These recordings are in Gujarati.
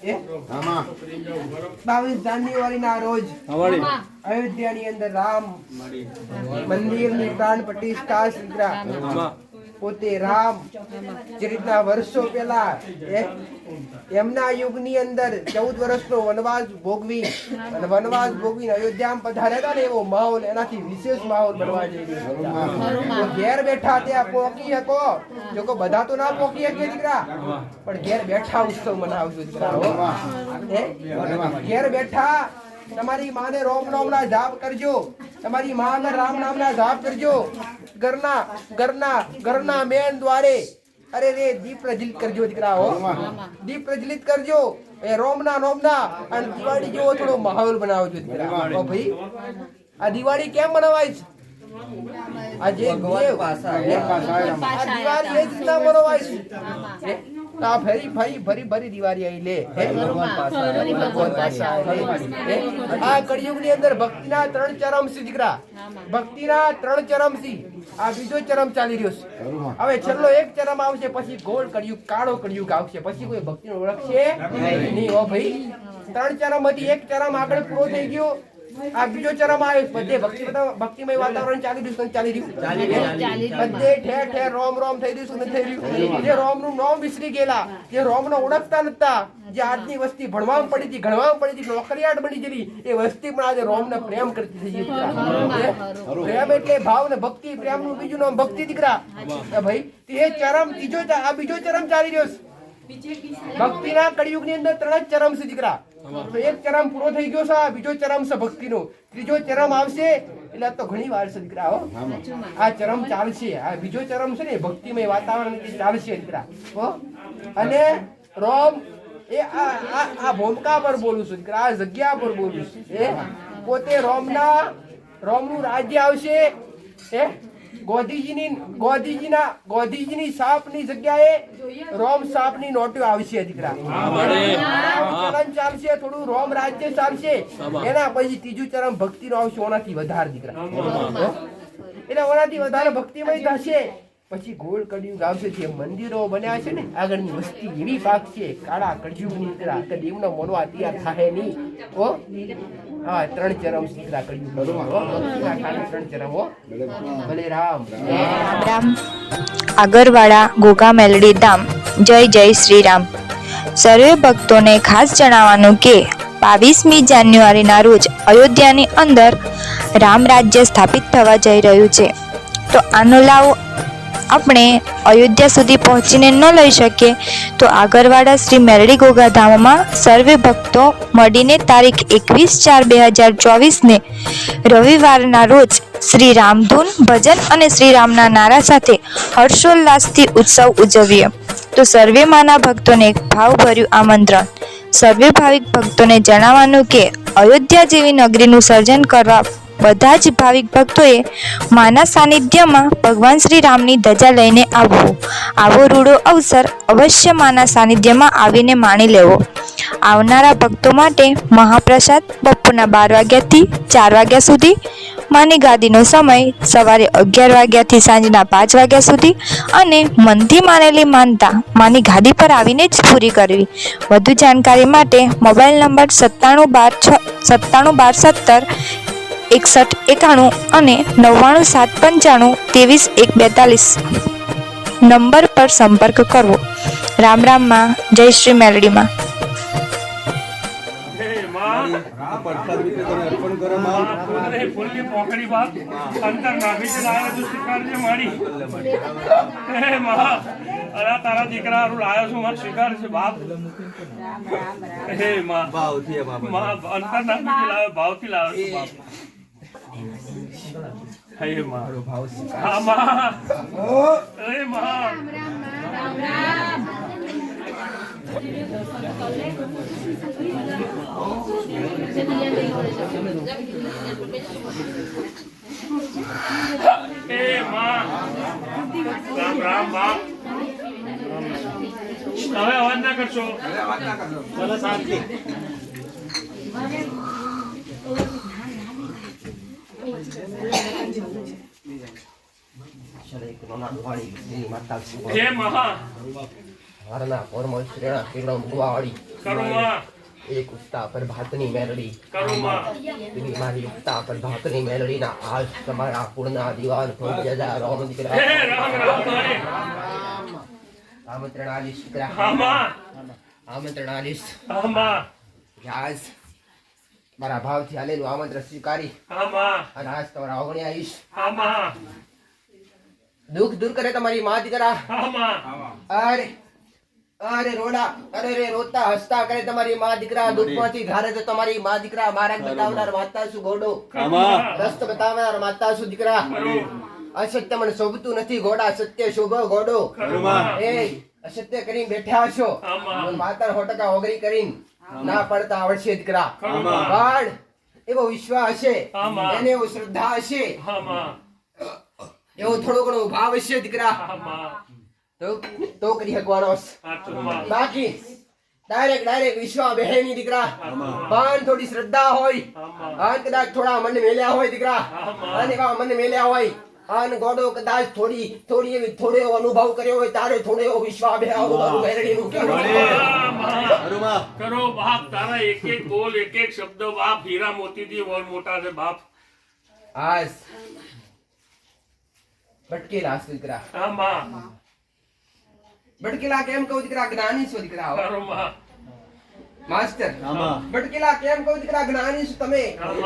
22 જાન્યુઆરી ના રોજ અયોધ્યા ની અંદર રામ મંદિર ની પ્રાણ પ્રતિષ્ઠા દીકરા પોતે રામ જે રીતના વર્ષો પહેલા એમના યુગની અંદર 14 વર્ષનો વનવાસ ભોગવી અને વનવાસ ભોગવીને અયોધ્યામાં પધાર્યા હતા ને એવો માહોલ એનાથી વિશેષ માહોલ બનવા જઈ રહ્યો છે। ઘેર બેઠા ત્યાં પોકી શકો જો કોઈ બધા તો ના પોકી શકે દીકરા પણ ઘેર બેઠા ઉત્સવ મનાવજો દીકરા ઘેર બેઠા તમારી માને રોમ નામ ના જાપ કરજો તમારી માને રામ નામ ના જાપ કરજો ઘરના મેન દ્વારે અરે રે દીપ પ્રજ્વલિત કરજો દીકરાઓ દીપ પ્રજ્વલિત કરજો એ રોમના અને દિવાળી જેવો થોડો માહોલ બનાવજો દીકરા ભાઈ આ દિવાળી કેમ મનાવાય છે આજે દિવાળી એ જ રીતના મનાવાય છે આ ભરી દિવાળી આવી લે આ કળિયુગ ની અંદર ભક્તિના 3 ચરમ છે દીકરા ભક્તિના 3 ચરમ છે આ બીજો ચરમ ચાલી રહ્યો છે હવે છેલ્લો એક ચરમ આવશે પછી ગોળ કળિયુગ કાળો કળિયુગ આવશે પછી કોઈ ભક્તિનો ઓળખશે નહીં ઓ ભાઈ 3 ચરમ માંથી એક ચરમ આગળ પૂરો થઈ ગયો આ બીજો ચરમ આવે બધે ભક્તિમય વાતાવરણ ચાલી રહ્યું બધે ઠેર રોમ થઈ રહ્યું જે રોમ નું નામ વિસરી ગયેલા જે રોમ નો ઓળખતા નતા જે આજની વસ્તી ભણવામાં પડી હતી ગણવામાં પડી હતી નોકરિયાત બની ગયેલી એ વસ્તી પણ આજે રોમ ને પ્રેમ કરતી થઈ ગઈ પ્રેમ એટલે ભાવ ને ભક્તિ પ્રેમ નું બીજું નામ ભક્તિ દીકરા ભાઈ એ ચરમ ત્રીજો આ બીજો ચરમ ચાલી રહ્યો છે ભક્તિના કળિયુગ ની અંદર 3 જ ચરમ છે દીકરા તો એક ચરમ પૂરો થઈ ગયો છે બીજો ચરમ છે ભક્તિનો ત્રીજો ચરમ આવશે એટલે તો ઘણી વાર છે દીકરા આ ચરમ ચાલશે આ બીજો ચરમ છે ને ભક્તિમય વાતાવરણ ચાલશે દીકરા અને રોમ એ આ ભૂમિકા પર બોલું છું દીકરા આ જગ્યા પર બોલું છું એ પોતે રોમનું રાજ્ય આવશે એ ગોધીજીની સાપની જગ્યાએ રોમ સાપની નોટો આવશે દીકરા ચલન ચાલશે થોડું રોમ રાજ્ય ચાલશે એના પછી ત્રીજું ચરમ ભક્તિ નો આવશે ઓનાથી વધારે દીકરા એટલે ઓનાથી વધારે ભક્તિમય થશે પછી ગોળ કળિયુગ આવશે જે મંદિરો બન્યા છે ને આગળની વસ્તી એવી પાક છે કાળા કળિયુગની દીકરા કદી એમનો મનવા તૈયાર થાય નહીં હા 3 ચરમ દીકરા કળિયુગ 3 ચરમ ભલે રામ આગરવાડા ગોગા મેલડી ધામ જય શ્રી રામ। સર્વે ભક્તોને ખાસ જણાવવાનું કે 22મી જાન્યુઆરીના રોજ અયોધ્યાની અંદર રામ રાજ્ય સ્થાપિત થવા જઈ રહ્યું છે તો આનો લાભ આપણે અયોધ્યા સુધી પહોંચીને ન લઈ શકીએ તો આગરવાડા શ્રી મેલડી ગોગા ધામમાં સર્વે ભક્તો મળીને તારીખ 21/4/2024 ને રવિવારના રોજ શ્રી રામધૂન ભજન અને શ્રી રામના નારા સાથે હર્ષોલ્લાસથી ઉત્સવ ઉજવીએ તો સર્વે માના ભક્તોને એક ભાવભર્યું આમંત્રણ। સર્વે ભાવિક ભક્તોને જણાવવાનું કે અયોધ્યા જેવી નગરીનું સર્જન કરવા બધા જ ભાવિક ભક્તોએ માના સાનિધ્યમાં ભગવાન શ્રી રામની ધજા લઈને આવવું। આવો રૂડો અવસર અવશ્ય માના સાનિધ્યમાં આવીને માણી લેવો। આવનારા ભક્તો માટે મહાપ્રસાદ બપોરના 12 વાગ્યાથી 4 વાગ્યા સુધી, માની ગાદીનો સમય સવારે 11 વાગ્યાથી સાંજના 5 વાગ્યા સુધી અને મનથી માનેલી માનતા માની ગાદી પર આવીને જ પૂરી કરવી। વધુ જાણકારી માટે મોબાઈલ નંબર 9712176191 અને 9975532142 નંબર પર સંપર્ક કરવો। રામ રામ માં, જય શ્રી મેલડીમાં। તારા દીકરા લાયો છું મારે સ્વીકાર છે બાપ હે માં ભાવથી અંતર લાવ્યો ભાવથી લાવ્યો છું બાપ હે માં હા માં હે માં હે માં રામ રામ બાપ હવે અવાજ ના કરશો ચલો શાંતિ હે મહા હરના પોરમાં શ્રેણા કિરણ મુવાવાળી કરું માં એક ઉસ્તા પર ભાતની મેલડી કરું માં એવી મારી ઉસ્તા પર ભાતની મેલડીના આજ તમારા પૂર્ણા દીવાન થઈ જજા રામ દીકરા હે રામ રામ કરે આમંત્રણ આલીશ દીકરા હા માં આમંત્રણ આલીશ હા માં આજ મારા ભાવથી આલેલું આમંત્રણ સ્વીકારી હા માં અને આજ તમારા ઓગણે આવીશ હા માં દુઃખ દૂર કરે તમારી મા દીકરા હા માં અરે અરે રોડા અરે રે રોતા હસતા કરે તમારી મા દીકરા દુઃખમાંથી ઘારે તો તમારી મા દીકરા માર્ગ બતાવનાર માતા શું ગોડો રસ્તો બતાવનાર માતા શું દીકરા અસત્ય મને શોભતું નથી ગોડા સત્ય શોભો ગોડો એ અસત્ય કરીને બેઠા છો માતા 100% ઓગરી કરીને ના પડતા આવડશે દીકરા પણ એવો વિશ્વાસ હશે એને એવો શ્રદ્ધા હશે હા માં એવો થોડો ઘણો ભાવ હશે દીકરા હા માં તો કરી શકવાનો છે. સાચું માં બાકી ડાયરેક્ટ વિશ્વાસ બેહે નહીં દીકરા પણ થોડી શ્રદ્ધા હોય અને કદાચ થોડા મન મેલ્યા હોય દીકરા અને એવા મન મેલ્યા હોય અને ગોડો કદાચ થોડી એવી થોડો એવો અનુભવ કર્યો હોય તારે થોડો એવો વિશ્વાસ બેહ્યો હોય મારું મેલડીનું કહેવું. કરો બાપ તારા એક એક બોલ એક એક શબ્દ બાપ હીરા મોતીથી બોલ મોટા છે બાપ આજ ભટકેલા છો દીકરા હા માં ભટકેલા કેમ કહું દીકરા જ્ઞાની છો દીકરા કરો માં માસ્ટર ભટકેલા કેમ કહું દીકરા જ્ઞાની છો તમે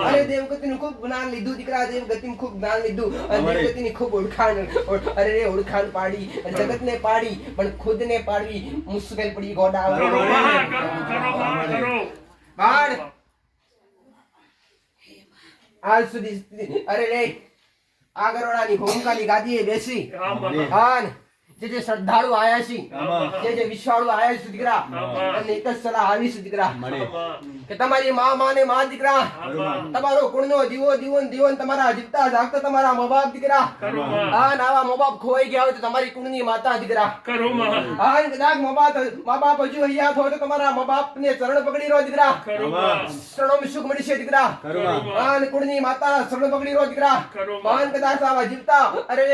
અરે દેવગતિનું ખૂબ જ્ઞાન લીધું દીકરા દેવગતિનું ખૂબ જ્ઞાન લીધું અને દેવગતિની ખૂબ ઓળખાણ પાડી અને જગતને પાડી પણ ખુદને પાડવી મુશ્કેલ પડી ગોડા કરો માં કરો માં કરો બાળ આજ સુધી અરે રે આ ગરોડાની ભૂમિકાની ગાદીએ બેસી હા માં આન જે શ્રદ્ધાળુ આયા છે જે વિશ્વાળુ આયા છે દીકરા અને એક જ સલાહ આવી છે દીકરા કે તમારી માને મા દીકરા તમારો કુળનો દીવો દીવન તમારા જીવતા જાગતા તમારા મા બાપ દીકરા આ નાવા મા બાપ ખોઈ ગયા હોય તો તમારી કુળની માતા દીકરા કરો માં આ કદાચ મા બાપ હજુ હૈયાત હોય તો તમારા મા બાપને ચરણ પકડી રહો દીકરા કરો માં ચરણોમાં સુખ મળશે દીકરા આન કુળની માતા ચરણ પકડી રહો દીકરા માન કદાચ આવા જીવતા અરે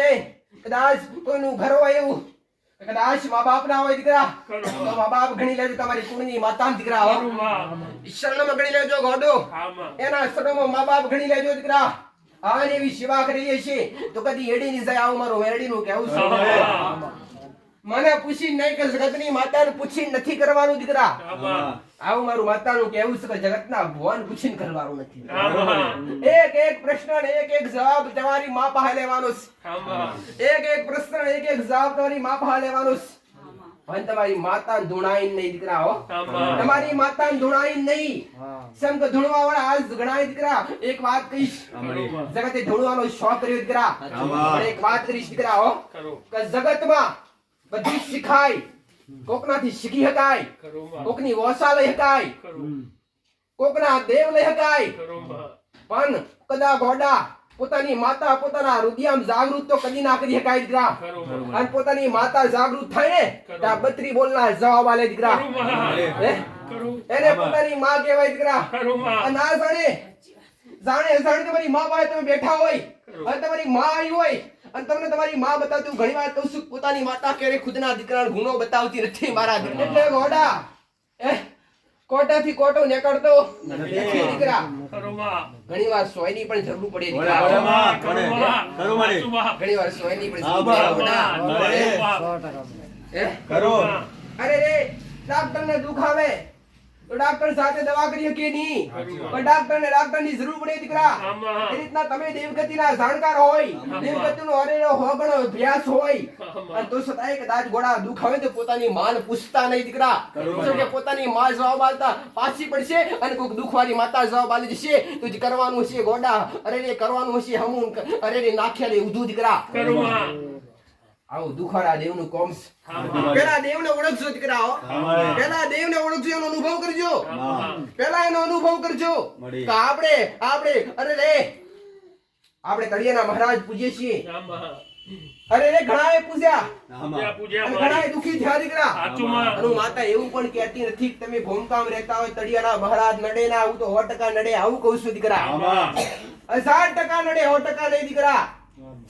કદાચ કોઈનું ઘર હોય એવું કદાચ મા બાપ ના હોય દીકરા તો મા બાપ ગણી લેજો તમારી કુળની માતા દીકરા હો શરણમાં ગણી લેજો ગોડો એના શરણમાં મા બાપ ગણી લેજો દીકરા આને એવી સેવા કરી છે તો કદી એડી ની જાય આવું મારું મેરડીનું કહેવું છે મને પૂછી નહીં કે જગતની માતાને પૂછીને નથી કરવાનું દીકરા આવું મારું માતાનું કહેવું છે કે જગતના ભગવાન પૂછીને કરવાનું નથી એક પ્રશ્ન ને એક જવાબ તમારી મા પાસે લેવાનો છે એક પ્રશ્ન ને એક જવાબ તમારી મા પાસે લેવાનો છે પણ તમારી માતા ધૂણાઈ નહીં દીકરા હો તમારી માતા ધૂણાઈ નહીં સંગ ધૂણવા વાળા આજ ગણાય દીકરા એક વાત કહીશ જગતે ધૂણવાનો શોખ કર્યો દીકરા પણ એક વાત કરીશ દીકરા હો કે જગતમાં બધું શીખાય કોકનાથી શીખી શકાય કોકની વોસા લઈ શકાય કોકના દેવ લઈ શકાય પણ કદા ગોડા પોતાની માતા પોતાના હૃદયમાં જાગૃત તો કદી ના કરી શકાય દીકરા અને પોતાની માતા જાગૃત થાય ને ત્યાં 32 બોલના જવાબ આલે દીકરા એને પોતાની માં કહેવાય દીકરા અને ના જાણે તમારી માં પાસે તમે બેઠા હોય અને તમારી માં આવી હોય અને તમને તમારી માં બતાવતું ઘણી વાર કહું છું પોતાની માતા ક્યારે ખુદના દીકરાનો ગુનો બતાવતી નથી મારા એટલે ગોડા કોટાથી કોટો નીકળતો નથી દીકરા ઘણી વાર સોયની પણ જરૂર પડે દીકરા ઘણી વાર સોયની પણ અરે રે ડાક્ટરને દુખ આવે તો ડાક્ટર સાથે દવા કરી શકીએ નહીં પણ ડાક્ટરની જરૂર પડે દીકરા એ રીતના તમે દેવગતિના જાણકાર હોય દેવગતિનો અરેરો હોગણો અભ્યાસ હોય અને તો છતાંય કદાચ ગોળા દુખ આવે તો પોતાની માન પૂછતા નહીં દીકરા કે પોતાની માં જવાબ આલતા પાછી પડશે અને કોઈક દુખવાળી માતા જવાબ આલી જશે તો જે કરવાનું છે ગોડા અરે રે કરવાનું હશે હમું અરે રે નાખ્યા રે ઉધું દીકરા આવું દુખાડા દેવનું કોમ છે પેલા દેવને ઓળખજો દીકરાઓ પેલા દેવને ઓળખજો એનો અનુભવ કરજો પેલા એનો અનુભવ કરજો કે આપણે અરે રે આપણે તળિયાના મહારાજ પૂજીએ છીએ અરે રે ઘણાએ પૂજ્યા ઘણાએ દુખી થયા દીકરા અને માતા એવું પણ કહેતી નથી કે તમે ભૂમકામ રહેતા હોય તળિયાના મહારાજ નડે ના આવું તો 100% નડે આવું કહું છું દીકરા 1000% નડે 100% નહીં દીકરા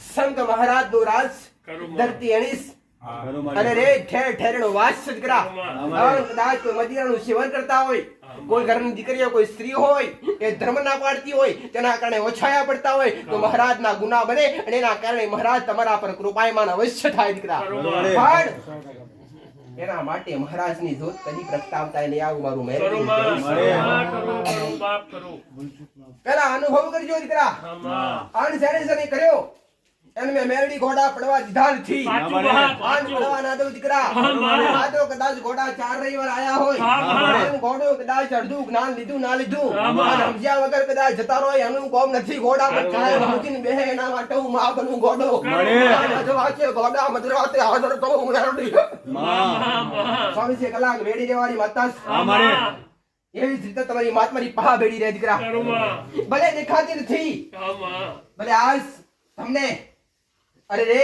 સંત મહારાજ નો રાજ ધરતી અણીસ અરે રે ઠેર ઠેરનો વાસ છે દીકરા. હવે કદાચ કોઈ મદિરાનું સેવન કરતા હોય, કોઈ ઘરની દીકરીઓ, કોઈ સ્ત્રી હોય એ ધર્મ ના પાડતી હોય, તેના કારણે ઓછાયા પડતા હોય તો મહારાજના ગુના બને અને એના કારણે મહારાજ તમારા પર કૃપાયમાન અવશ્ય થાય દીકરા. પણ એના માટે મહારાજની જોત કદી પ્રગટાવતા નહીં આવું મારું પેલા અનુભવ કરજો દીકરા. આન જેને કર્યો એને મેં મેરડી ઘોડા પડવા દીધા નથી. આન પડવા ના દઉં દીકરા. આ તો કદાચ ઘોડા 4 રવિવાર આયા હોય, એનું ઘોડો કદાચ અડધું જ્ઞાન લીધું ના લીધું અને સમજ્યા વગર કદાચ જતા રહે, એનું કોમ નથી. ઘોડા પર કાય મૂકીને બેહે એના માટે હું માં બનું ઘોડો. વાંચે ઘોડા મધરાતે હાજર તો હું મેરડી. સ્વામી છે કલાક વેડી દેવાની માતા. એવી જ રીતે તમારી માત મારી પહા બેડી રહે દીકરા. ભલે દેખાતી નથી, ભલે આજ તમને અરે રે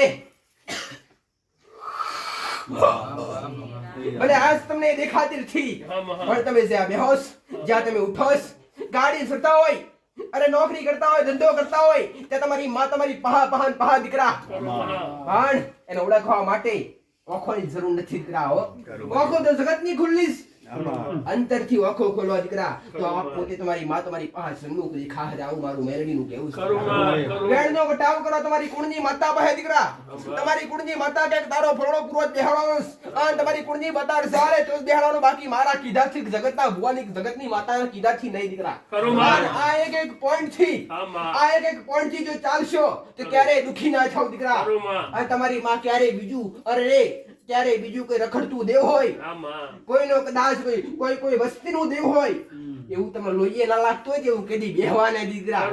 ભલે આજ તમને દેખાતી નથી, પણ તમે જ્યાં બેહોશ, જ્યાં તમે ઉઠોશ, ગાડી ચડતા હોય, અરે નોકરી કરતા હોય, ધંધો કરતા હોય, ત્યાં તમારી માં તમારી પહા દીકરા. પણ એને ઓળખવા માટે ઓખોની જરૂર નથી દીકરા. ઓખો તો જગતની ખુલ્લી અંતરથી ઓખો ખોલવા દીકરા. તો આપ પોતે તમારી માં તમારી પાસે સન્મુખ દેખા આવું મારું મેરડીનું કેવું છે. વેણનો વટાવ કરો તમારી કુળની માતા પાસે દીકરા. તમારી કુળની માતા કે તારો ફળો પૂરો બેહાડવાનો અને તમારી કુળની માતા સારે તો બેહાડવાનો, બાકી મારા કીધાથી જગતના ભુવાની જગતની માતાના કીધાથી નહીં દીકરા. આ એક પોઈન્ટ થી જો ચાલશો તો ક્યારે દુખી ના થાવ દીકરા. અને તમારી માં ક્યારે બીજું અરે ક્યારે બીજું કોઈ રખડતું દેવ હોય, કોઈનો કદાચ કોઈ વસ્તીનું દેવ હોય, એવું તમે લોહીએ ના લાગતું હોય એવું કદી બેહવાને દીકરા.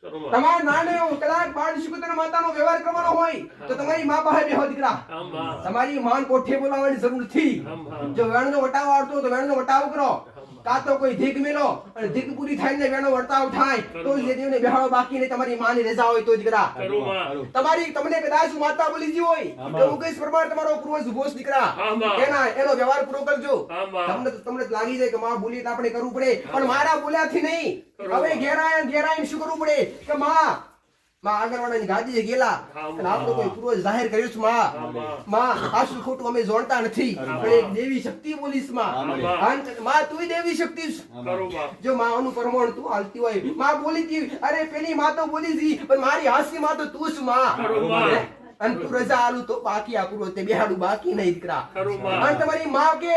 તમારા નાનો કદાચ બાળ શિકોતર માતાનો વ્યવહાર કરવાનો હોય તો તમારી માં પાસે બેહો દીકરા. તમારી માન કોઠે બોલાવવાની જરૂર નથી. જો વેણનો વટાવ આવતો તો વેણનો વટાવ કરો, કા તો કોઈ ધીક મેલો અને ધીક પૂરી થાય ને વેણો વર્તાવ થાય તો જે દેવને બેહાડો, બાકી ને તમારી માની રજા હોય તો દીકરા. તમને કદાચ માતા બોલી જી હોય તો મુકેશ પરમાર તમારો પૂર્વજ ઉભોસ દીકરા. એનો વ્યવહાર પૂરો કરજો. તમને લાગી જાય કે માં બોલી તો આપણે કરવું પડે, પણ મારા બોલ્યાથી નહીં. હવે ઘેરાય શું કરવું પડે કે માં આગળવાળાની ગાદીએ ગયેલા અને આપણે કોઈ પૂર્વજ જાહેર કર્યું છે માં આશું ખોટું અમે જોણતા નથી, પણ એક દેવી શક્તિ બોલીશ માં તું દેવી શક્તિ જો માં નું પરમાણ તું હાલતી હોય. માં બોલી હતી, અરે પેલી માં તો બોલી હતી પણ મારી હાસી માં તો તું જ માં. અને તું રજા આલું તો બાકી આ પૂર્વજ તે બેહાડું બાકી નહીં દીકરા. અને તમારી માં કે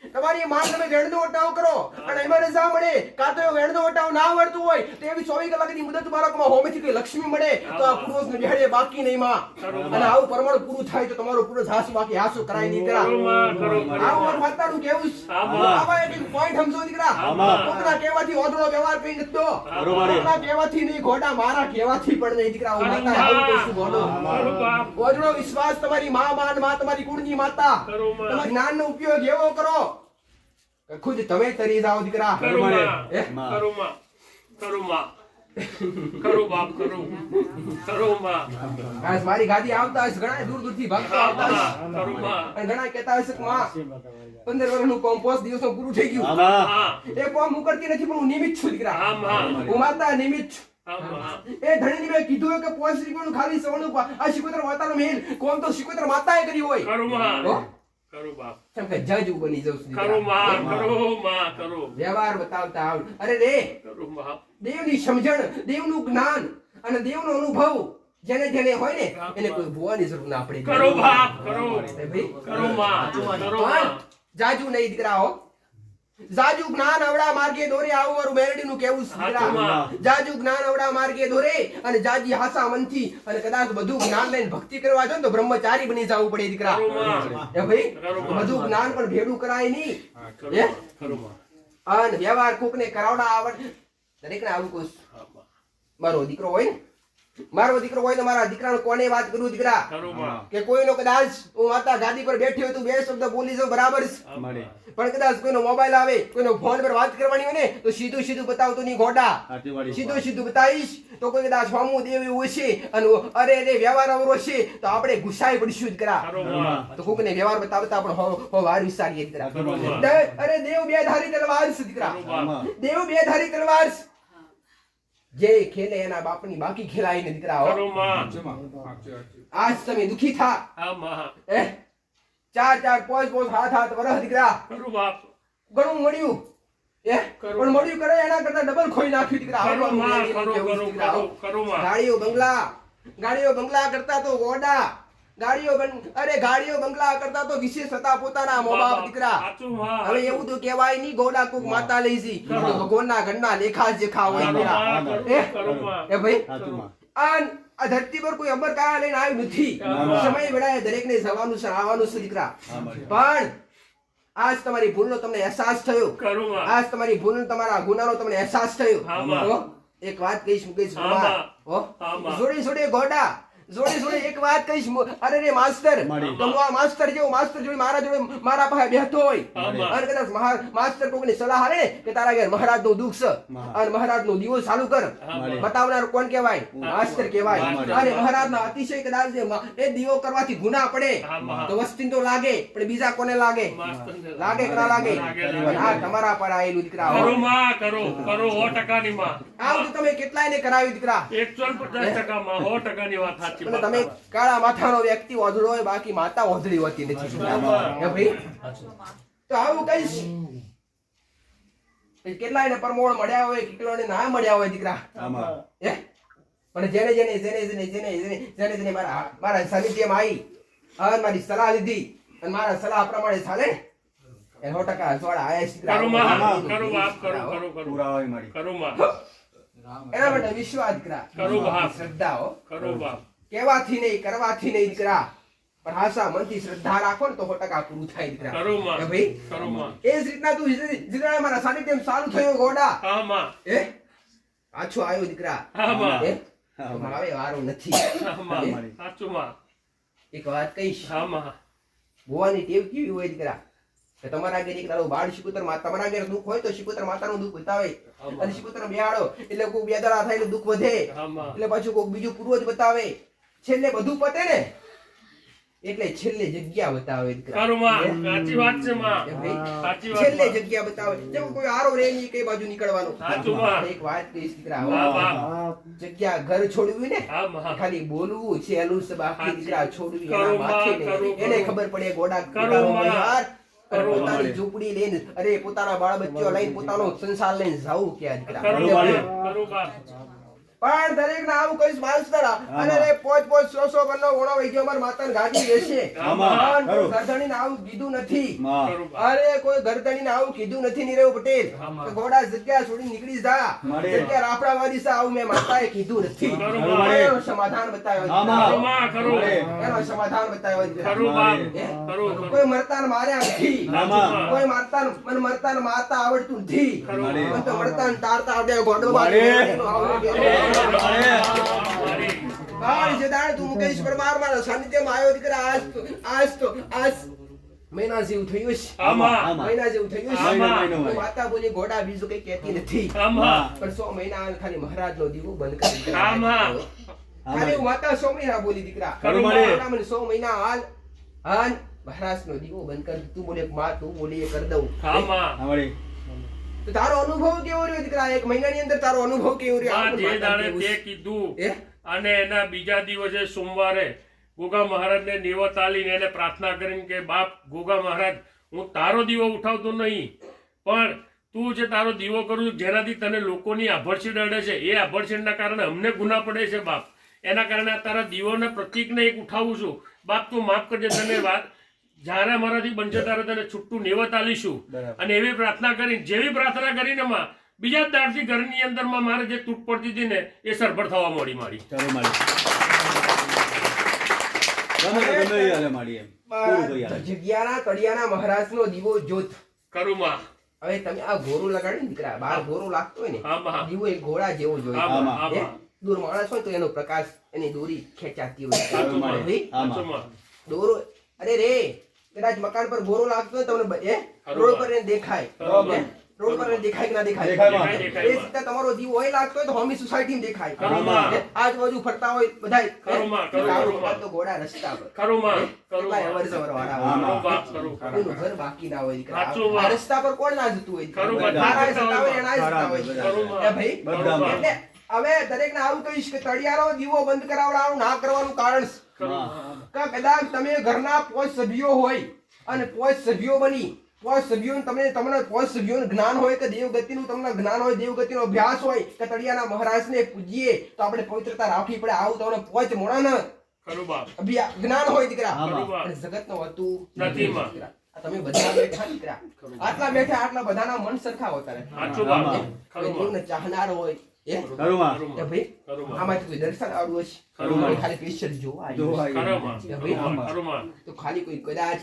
તમારી માં તમે વેણનો વટાવ કરો અને એમાં રજા મળે, કાં તો વેણનો વટાવ ના આવડતું હોય તો એવી 24 કલાકની મુદત બાળકમાં હોમેથી કોઈ લક્ષ્મી મળે તો આ પૂર્વજને બેહાડે બાકી નહીં માં. અને આવું પરમાણુ પૂરું થાય તો તમારો પૂરો હાસુ બાકી હાસુ કરાય નહીં દીકરા. આવું માતાનું કેવું આવા એક પોઈન્ટ સમજો દીકરા. પોતાના કહેવાથી ઓધળો વ્યવહાર કઈ નતો, પોતાના કહેવાથી નહીં, ઘોડા મારા કહેવાથી પણ નહીં દીકરા. હું માતા આવું કશું ઘોડો ઓધળો વિશ્વાસ તમારી માં તમારી કુળની માતા. તમારા જ્ઞાનનો ઉપયોગ એવો કરો ખુદ તમે તરી જાઓ દીકરા. મારી ગાદી આવતા હશે, ઘણા દૂર થી ભાગતા આવતા હશે અને ઘણા કહેતા હશે કે માં 15 વર્ષનું કોમ 5 દિવસમાં પૂરું થઈ ગયું. એ કોમ હું કરતી નથી, પણ હું નિમિત્ત છું દીકરા. હું માતા નિમિત્ત છું. એ ધણીની મેં કીધું કે 5 રૂપિયાનું ખાલી સવણું આ શિકોતર માતાનો મેલ કોમ તો શિકોતર માતાએ કરી હોય. જજ બની જવું વ્યવહાર બતાવતા આવડ. અરે રે દેવની સમજણ, દેવનું જ્ઞાન અને દેવનો અનુભવ જેને હોય ને એને કોઈ ભૂવાની જરૂર ના પડે. જાજુ નહીં દીકરાઓ, જાજુ જ્ઞાન અવડા માર્ગે દોરે આવું મારું મેરડીનું કેવું છે. જાજુ જ્ઞાન અવડા માર્ગે દોરે અને જાજી હાસા મનથી અને કદાચ બધું જ્ઞાન લઈને ભક્તિ કરવા જો તો બ્રહ્મચારી બની જવું પડે દીકરા. એ ભાઈ બધું જ્ઞાન પણ ભેડું કરાય નહીં. અને વ્યવહાર કોકને કરાવડા આવડ દરેક ને આવું કુશ. મારો દીકરો હોય તો મારા દીકરાનો કોને વાત કરું દીકરા કે કોઈનો કદાચ હું માતા ગાદી પર બેઠી હોય તો બે શબ્દ બોલી જાઉં બરાબર છે, પણ કદાચ કોઈનો મોબાઈલ આવે, કોઈનો ફોન પર વાત કરવાની હોય ને તો સીધું બતાવતો નહીં ઘોડા. સીધું બતાવીશ તો કોઈ કદાચ હોમું દેવ એવું હશે અને અરે વ્યવહાર અવરો હશે તો આપણે ગુસ્સાઈ પડીશું દીકરા. તો કોકને વ્યવહાર બતાવતા પણ વાર વિચારીએ દીકરા. અરે દેવ બે ધારી તલવાર છે દીકરા. દેવ બે ધારી તલવાર છે. જે ખેલે એના બાપની બાકી ખેલાય ને દીકરા. આજ તમે દુખી થા હા માં હે 4 4 5 5 7 7 વર્ષ દીકરા કરું બાપ ઘણું મળ્યું પણ મળ્યું કરે એના કરતા ડબલ ખોઈ નાખ્યું દીકરા કરું માં કરું માં ગાડીઓ બંગલા કરતા તો ગોડા ગાડીઓ બંગલા કરતા તો વિશેષ હતા પોતાના મા બાપ દીકરા સાચું માં હવે એવું તો કહેવાય નહીં ગોડા કોક માતા લઈ જી ભગવાનના ઘરના લેખા જેખા હોય દીકરા કરું માં એ ભાઈ આ ધરતી પર કોઈ અમર કાયા લઈને આવ્યું નથી સમય વેળાએ દરેકને જવાનું છે આવવાનું છે દીકરા પણ આજ તમારી ભૂલનો તમને અહેસાસ થયો કરું માં આજ તમારી ભૂલ તમારા ગુનાનો તમને અહેસાસ થયો હા, માં. હો? એક વાત કહીશ મુકેશ હા, બાબા. માં. હો? હા, માં. જોડે જોડે ગોડા જોડે એક વાત કહીશ અરે રે માસ્તર તો હું આ માસ્તર જોડે મારા જોડે મારા પાસે બેઠો હોય હા, માં. અને કદાચ માસ્તર કોકની સલાહ આલે ને કે તારા ઘેર મહારાજ નું દુઃખ છે અને મહારાજ નો દીવો ચાલુ કર હા, માં. બતાવનાર કોણ કહેવાય માસ્તર કહેવાય માસ્તર. અને મહારાજ ના અતિશય કદાચ એ દીવો કરવાથી ગુના પડે હા, માં. તો વસ્તી તો લાગે પણ બીજા કોને લાગે માસ્તરને લાગે કે ના લાગે લાગે. આ તમારા પર આયેલું દીકરા હો. કરું માં કરો 100% ની માં આવું તો તમે કેટલાય ને કરાવ્યું દીકરા 150% માં 100% ની વાત સાચી અને બાપ. તમે કાળા માથાનો વ્યક્તિ ઓધળો હોય બાકી માતા ઓધળી હોતી નથી હે ભાઈ તો આવું કહીશ કેટલાય ને પરમોળ મળ્યા હોય કેટલાને ના મળ્યા હોય દીકરા હે પણ જેને મારા સાનિધ્યમાં આવી અને મારી સલાહ લીધી અને મારા સલાહ પ્રમાણે ચાલે ને એ 100% અજવાળા આયા છે દીકરા. કરું માં કરું બાપ કરું કરું માં એના માટે વિશ્વાસ દીકરા કરું બાપ શ્રદ્ધા હો કરું બાપ કહેવાથી નહીં કરવાથી નહીં દીકરા પણ હાસા મનથી શ્રદ્ધા રાખો ને તો 100% પૂરું થાય દીકરા કરું માં હે ભાઈ કરું માં એ જ રીતના તું જીતણા મારા સાનિધ્યમ સારું થયો ગોડા હા માં હે પાછો આવ્યો દીકરા હા માં હે તો હવે વારો નથી હા માં સાચું માં એક વાત કહીશ હા માં ભગવાનની ટેવ કેવી હોય દીકરા કે તમારા ઘેર એક નાનો બાળ શિકોતર માં તમારા ઘેર દુઃખ હોય તો શિકોતર માતાનું દુઃખ બતાવે અને શિકોતર બેહાડો એટલે કોઈ બે દાડા થાય એટલે દુઃખ વધે હા માં એટલે પાછું કોઈક બીજું પૂર્વજ બતાવે છેલ્લે બધું પતે ને એટલે છેલ્લે જગ્યા બતાવે દીકરા કરું માં સાચી વાત છે માં એ ભાઈ સાચી વાત છેલ્લે માં. જગ્યા બતાવે જેમ કોઈ આરો રે નહીં કઈ બાજુ નીકળવાનો સાચું માં. એક વાત કહીશ દીકરા વાહ, હવે વાહ. જગ્યા ઘર છોડવી ને હા માં ખાલી બોલવું છે એનું છે બાકી સાચી. દીકરા છોડવી કરું એના માં, માથે નહીં. કરું, એને કરું. ખબર પડે ગોડા કરું પોતાનો માં. બહાર અને કરું પોતાની માં. ઝૂંપડી લઈને અરે પોતાના બાળ બચ્ચો લઈને પોતાનો સંસાર લઈને જાવું ક્યાં દીકરા કરું પણ બાપ કરું બાપ દરેક ને આવું કહીશ માસ્તરા અને રે પોચ પોચ 100 બન્નો ઓણો વઈ ગયો માર માતાને ગાડી દેશે આમાં. પણ કોઈ ગરદણીને આવું કીધું નથી કરું બાપ અરે કોઈ ગરદણીને આવું કીધું નથી નીરવ પટેલ આમાં. કે ઘોડા જગ્યા છોડી નીકળી જા જગ્યા રાફડાવાદી છે આવું મેં માતાએ કીધું નથી બરોબર. એનો સમાધાન બતાવ્યો કરું દીકરા. માં કરું એનો સમાધાન બતાવ્યો દીકરા. કરું બાપ હે? કરું કોઈ મરતાને માર્યા નથી આમાં. કોઈ મને મરતાને મારતા આવડતું નથી કરું. મને તો મરતાને તારતા આવડે ગોડો જે દાડે તું મુકેશ પરમાર મારા સાનિધ્યમાં આવ્યો દીકરા આજ મહિના જેવું થયું છે આમાં. મહિના જેવું થયું છે આમાં. તો માતા બોલી ઘોડા બીજું કઈ કહેતી નથી આમાં. પણ 100 મહિના ખાલી મહારાજનો દીવો બંધ કરી દીકરા. આમાં. ખાલી હું માતા 100 મહિના બોલી દીકરા ખરું મારે. મારે. મને 100 મહિના હાલ મહારાજનો દીવો બંધ કરી તું બોલે માં તું બોલી એ કરી દઉં આમાં. તો તારો અનુભવ કેવો રહ્યો દીકરા એક મહિનાની અંદર તારો અનુભવ કેવો રહ્યો માં આપણને જે માતાને દાડે કેવું તે છે? કીધું હે? અને એના બીજા દિવસે સોમવારે ગોગા મહારાજને નિવત આલીને એને પ્રાર્થના કરીને કે બાપ ગોગા મહારાજ હું તારો દીવો ઉઠાવતો નહીં પણ તું જે તારો દીવો કરું છું, જેનાથી તને લોકોની આભડછેડ અડે છે એ આભડછેડના કારણે અમને ગુના પડે છે બાપ એના કારણે આ તારા દીવોના પ્રતીકને એક ઉઠાવું છું બાપ તું માફ કરજે તને વાત જ્યારે અમારાથી બનશે ત્યારે તને છૂટું નિવત આલીશું અને એવી પ્રાર્થના કરીને જેવી પ્રાર્થના કરીને માં બીજા જ દાડથી ઘરની અંદરમાં મારે જે તૂટ પડતી હતી ને એ સરભર થવા મળી મારી જગ્યાના કડિયાના મહારાજનો દીવો જોત કરું માં હવે તમે આ ઘોરું લગાડ્યું ને દીકરા બાર ઘોરું લાગતો હોય ને આમાં. દીવો એક ઘોડા જેવો જોઈએ આમાં, આમાં. હે? દૂર માણસ હોય તો એનો પ્રકાશ એની દોરી ખેંચાતી હોય સાચું માં. ભાઈ, સાચું માં. દોરો અરે રે કદાચ મકાન પર ઘોરો લાગતો હોય તમને ખરું રોડ વાત. પર એને દેખાય ખરું હે? રોડ પર એને દેખાય કે ના દેખાય દેખાય, એ દેખાય. રીતે તમારો દીવો હોય લાગતો હોય તો હોમી સોસાયટીમાં દેખાય ખરું માં. હે? આજુબાજુ ફરતા હોય બધાય ખરું માં, ખરું, તારું ખરું માં. તો ઘોડા રસ્તા પર ખરું માં. ખરું કેટલાય માં. અવરજવર વાળા ખરું હોય. બાપ, ખરું, ખરું. કોઈનું ઘર બાકી ના હોય દીકરા. સાચું વાત. આ રસ્તા પર કોણ ના જતું હોય દીકરા? ખરું વાત. તારાય જતા હોય, એનાય જતા હોય દીકરા. ખરું માં. હે ભાઈ? ખરું માં. એટલે હવે દરેકને આવું કહીશ કે તળિયાનો દીવો બંધ કરાવડાવવાનું ના કરવાનું કારણ છે. કે કદાચ તમે ઘરના 5 સભ્યો હોય અને 5 સભ્યો બની 5 સભ્યોને તમને 5 સભ્યોનું જ્ઞાન હોય કે દેવગતિનું તમને જ્ઞાન હોય, દેવગતિનો અભ્યાસ હોય કે તળિયાના મહારાજને પૂજીએ તો આપણે પવિત્રતા રાખવી પડે. આવું તમને 5 મોણાને જ્ઞાન હોય દીકરા, પણ જગતનો હોતું નથી. તમે બધા બેઠા દીકરા, આટલા બેઠા આટલા બધાના મન સરખા હોતા રહે. દેવને ચાહનાર હોય ભાઈ આમાંથી કોઈ દર્શન આવડું હશે, ખાલી પેશન્ટ જોવા આવ્યું તો ખાલી કોઈ કદાચ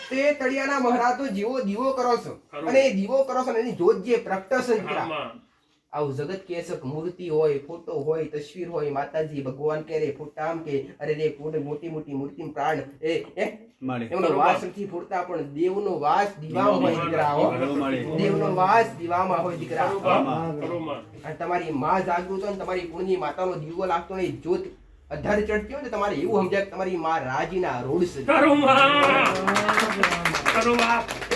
તે તળિયાના મહારાજ તો જેવો દીવો કરો છો અને એ દીવો કરો છો એની જોત જે પ્રગટશે દીકરા, આવું જગત કે છે મૂર્તિ હોય, ફોટો હોય, તસવીર હોય, માતાજી ભગવાન કે રે ફોટા આમ કે અરે રે મોટી મોટી મૂર્તિ પ્રાણ એમનો વાસ નથી ફૂટતા, પણ દેવનો વાસ દીવામાં હોય દીકરા. દેવનો વાસ દીવામાં હોય દીકરા. અને તમારી માં જાગૃત હોય, તમારી કુળની માતાનો દીવો લાગતો ને જ્યોત અધાર ચડતી હોય ને તમારે એવું સમજાય કે તમારી માં રાજીના રોડ છે.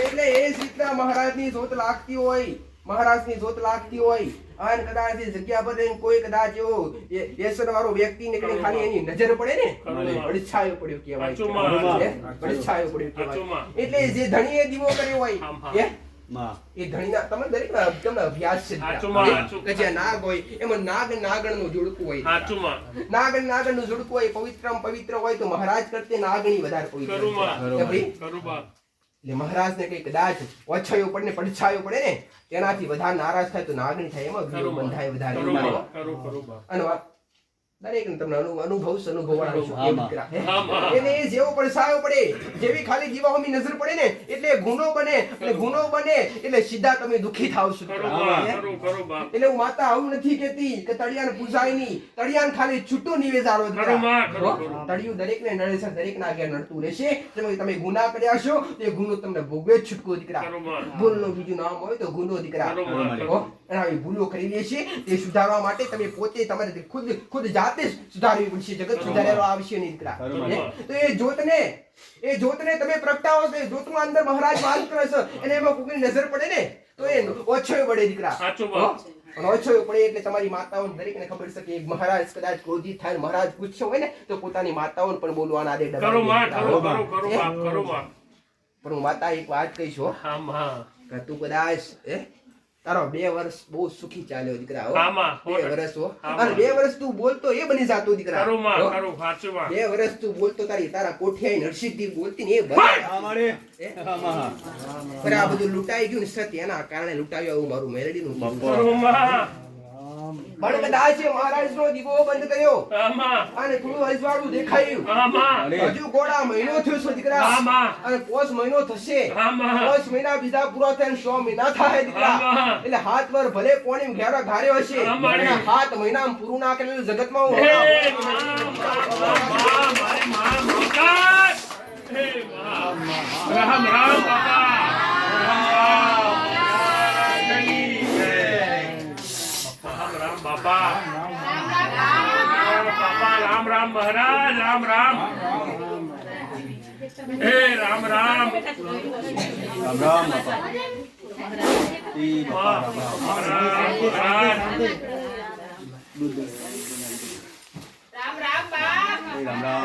એટલે એ સીતા મહારાજની જોત લાગતી હોય, મહારાજની જોત લાગતી હોય અને કદાચ એ જગ્યા પર કોઈ કદાચ એવો વ્યસન વાળો વ્યક્તિ નીકળી ખાલી એની નજર પડે ને પડછાયો પડ્યો કહેવાય, પડછાયો પડ્યો કહેવાય. એટલે જે ધણીએ દીવો કર્યો હોય એ ધણીના તમે દરેક તમને અભ્યાસ છે કે જે નાગ હોય એમાં નાગણનું જોડકું હોય, નાગણનું જોડકું હોય, પવિત્ર હોય તો મહારાજ કરતે નાગણી વધારે પવિત્ર. એટલે મહારાજને કઈ કદાચ ઓછાયો પડે ને પડછાયો પડે ને તેનાથી વધારે નારાજ થાય તો નાગણી થાય, એમાં વિરોધ બંધાય વધારે. અને દરેક તમને અનુભવ એને જેવો પડછાયો પડે, જેવી ખાલી જીવાહોમી નજર પડે ને એટલે ગુનો બને, અને ગુનો બને એટલે સીધા તમે દુખી થાવશો. એટલે હું માતા આવું નથી કેતી કે તળિયાને પૂજાય નહીં, તળિયાને ખાલી છૂટું નિવેદારો. તળિયું દરેકને નડે છે, દરેકના આગળ નડતું રહેશે. તમે ગુના કર્યા છો તે ગુનો તમને ભોગવે જ છૂટકો દીકરા. ભૂલનું બીજું નામ હોય તો ગુનો દીકરા. અને આવી ભૂલો કરી લેશે તે સુધારવા માટે તમે પોતે તમારે ખુદ જાતે સુધારવી પડશે. જગત સુધારેલો આવશે નહીં દીકરા. તો એ જોતને તમે પ્રગટાવો છો, જોતમાં અંદર મહારાજ વાસ કરે છે અને એમાં કોઈની નજર પડે ને તો એ ઓછો પડે દીકરા. ઓછો પડે એટલે તમારી માતાઓને દરેકને ખબર છે કે મહારાજ કદાચ ક્રોધિત થાય, મહારાજ પૂછ્યો હોય ને તો પોતાની માતાઓને પણ બોલવાના આદે ડરે. પણ હું માતા એક વાત કહીશ કે તું કદાચ તારો 2 વર્ષ બહુ સુખી ચાલ્યો દીકરા. 2 વર્ષ અને 2 વર્ષ તું બોલતો એ બની જાતો દીકરા. 2 વર્ષ તું બોલતો તારા કોઠિયા નરસિદ્ધિ બોલતી ને એ પણ આ બધું લૂંટાઈ ગયું ને સત્ય એના કારણે લૂંટાયું. આવું મારું મેલડીનું પણ કદાચ મહારાજનો દીવો બંધ કર્યો અને થોડું અજવાળું દેખાયું. હજુ ગોળા મહિનો થયો છે દીકરા અને 5 મહિનો થશે. 5 મહિના બીજા પૂરા થઈને 6 મહિના થાય દીકરા. એટલે હાથ પર ભલે કોણી ઘેરો ઘાર્યો હશે, 7 મહિના પૂરું ના કરેલું જગતમાં હું રામ રામ બાપા રામ રામ મહારાજ, રામ રામ. હે રામ રામ રામ રામ.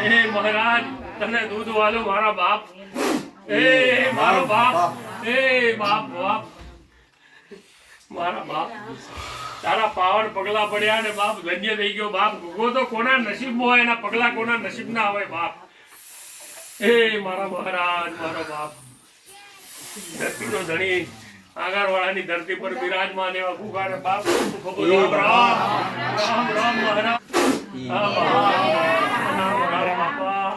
હે મહારાજ તને દૂધ વાલો મારા બાપ, હે મારો બાપ, હે બાપ મારા બાપ. તારા પાવન પગલા પડ્યા ને બાપ ધન્ય થઈ ગયો બાપ. ગોગો તો કોના નસીબમાં હોય, એના પગલા કોના નસીબ ના હોય બાપ. હે મારા મહારાજ, મારો બાપ. ધરતીનો ધણી આગારવાળાની ધરતી પર બિરાજમાન એવા ગુગાને બાપ રામ રામ રામ રામ મહારાજ. રામ રામ બાપા.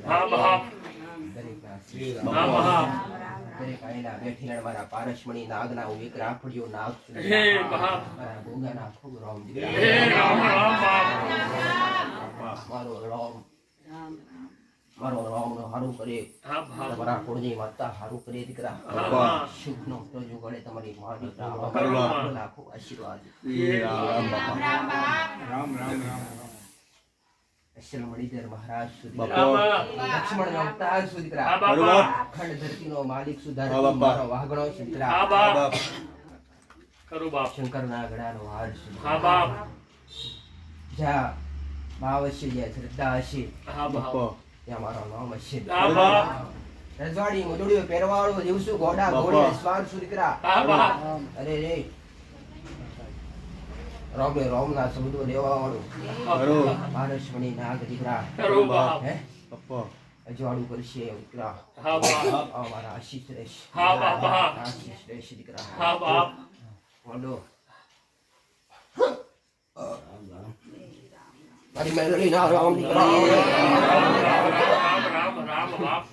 હા બાપ. હા બાપ. દરેક આયેલા બેઠેલા મારા પારસમણી નાગના હું એક રાફડિયો નાગ છું. હે બાપ. ગોગાના ખૂબ રામ દીકરા. હે રામ રામ બાપ. મારો રામ નો હારું કરે. તમારા કુળની માતા હારું કરે દીકરા. શુભ નો પ્રજુ ગળે તમારી માની લાખો આશીર્વાદ. રામ રામ. મણિધર મહારાજ સુધી લક્ષ્મણ અવતાર સુધી અખંડ ધરતીનો માલિક સુધાર મારો વાઘણો સુધરા શંકરના ગળાનો હાર સુધી જ્યાં ભાવ હશે, જ્યાં શ્રદ્ધા હશે, હા બાપ ત્યાં મારું નામ હશે. હા બાપ રજવાડી મોઢડીઓ પહેરવાળો દિવસું ઘોડા ઘોડે સ્વાર સુ દીકરા. હા બાપ અરે રે રોમે રોમના શબ્દો લેવા વાળું પારસમણી નાગ દીકરા. ખરું બાપ હે અજવાળું કરશે દીકરા. હા બાપ અમારા આશીષ રહેશે. હા બાપ હા આશીષ રહેશે દીકરા. હા બાપ બોલો મારી મેલડી ના રામ દીકરા. રામ રામ રામ બાપ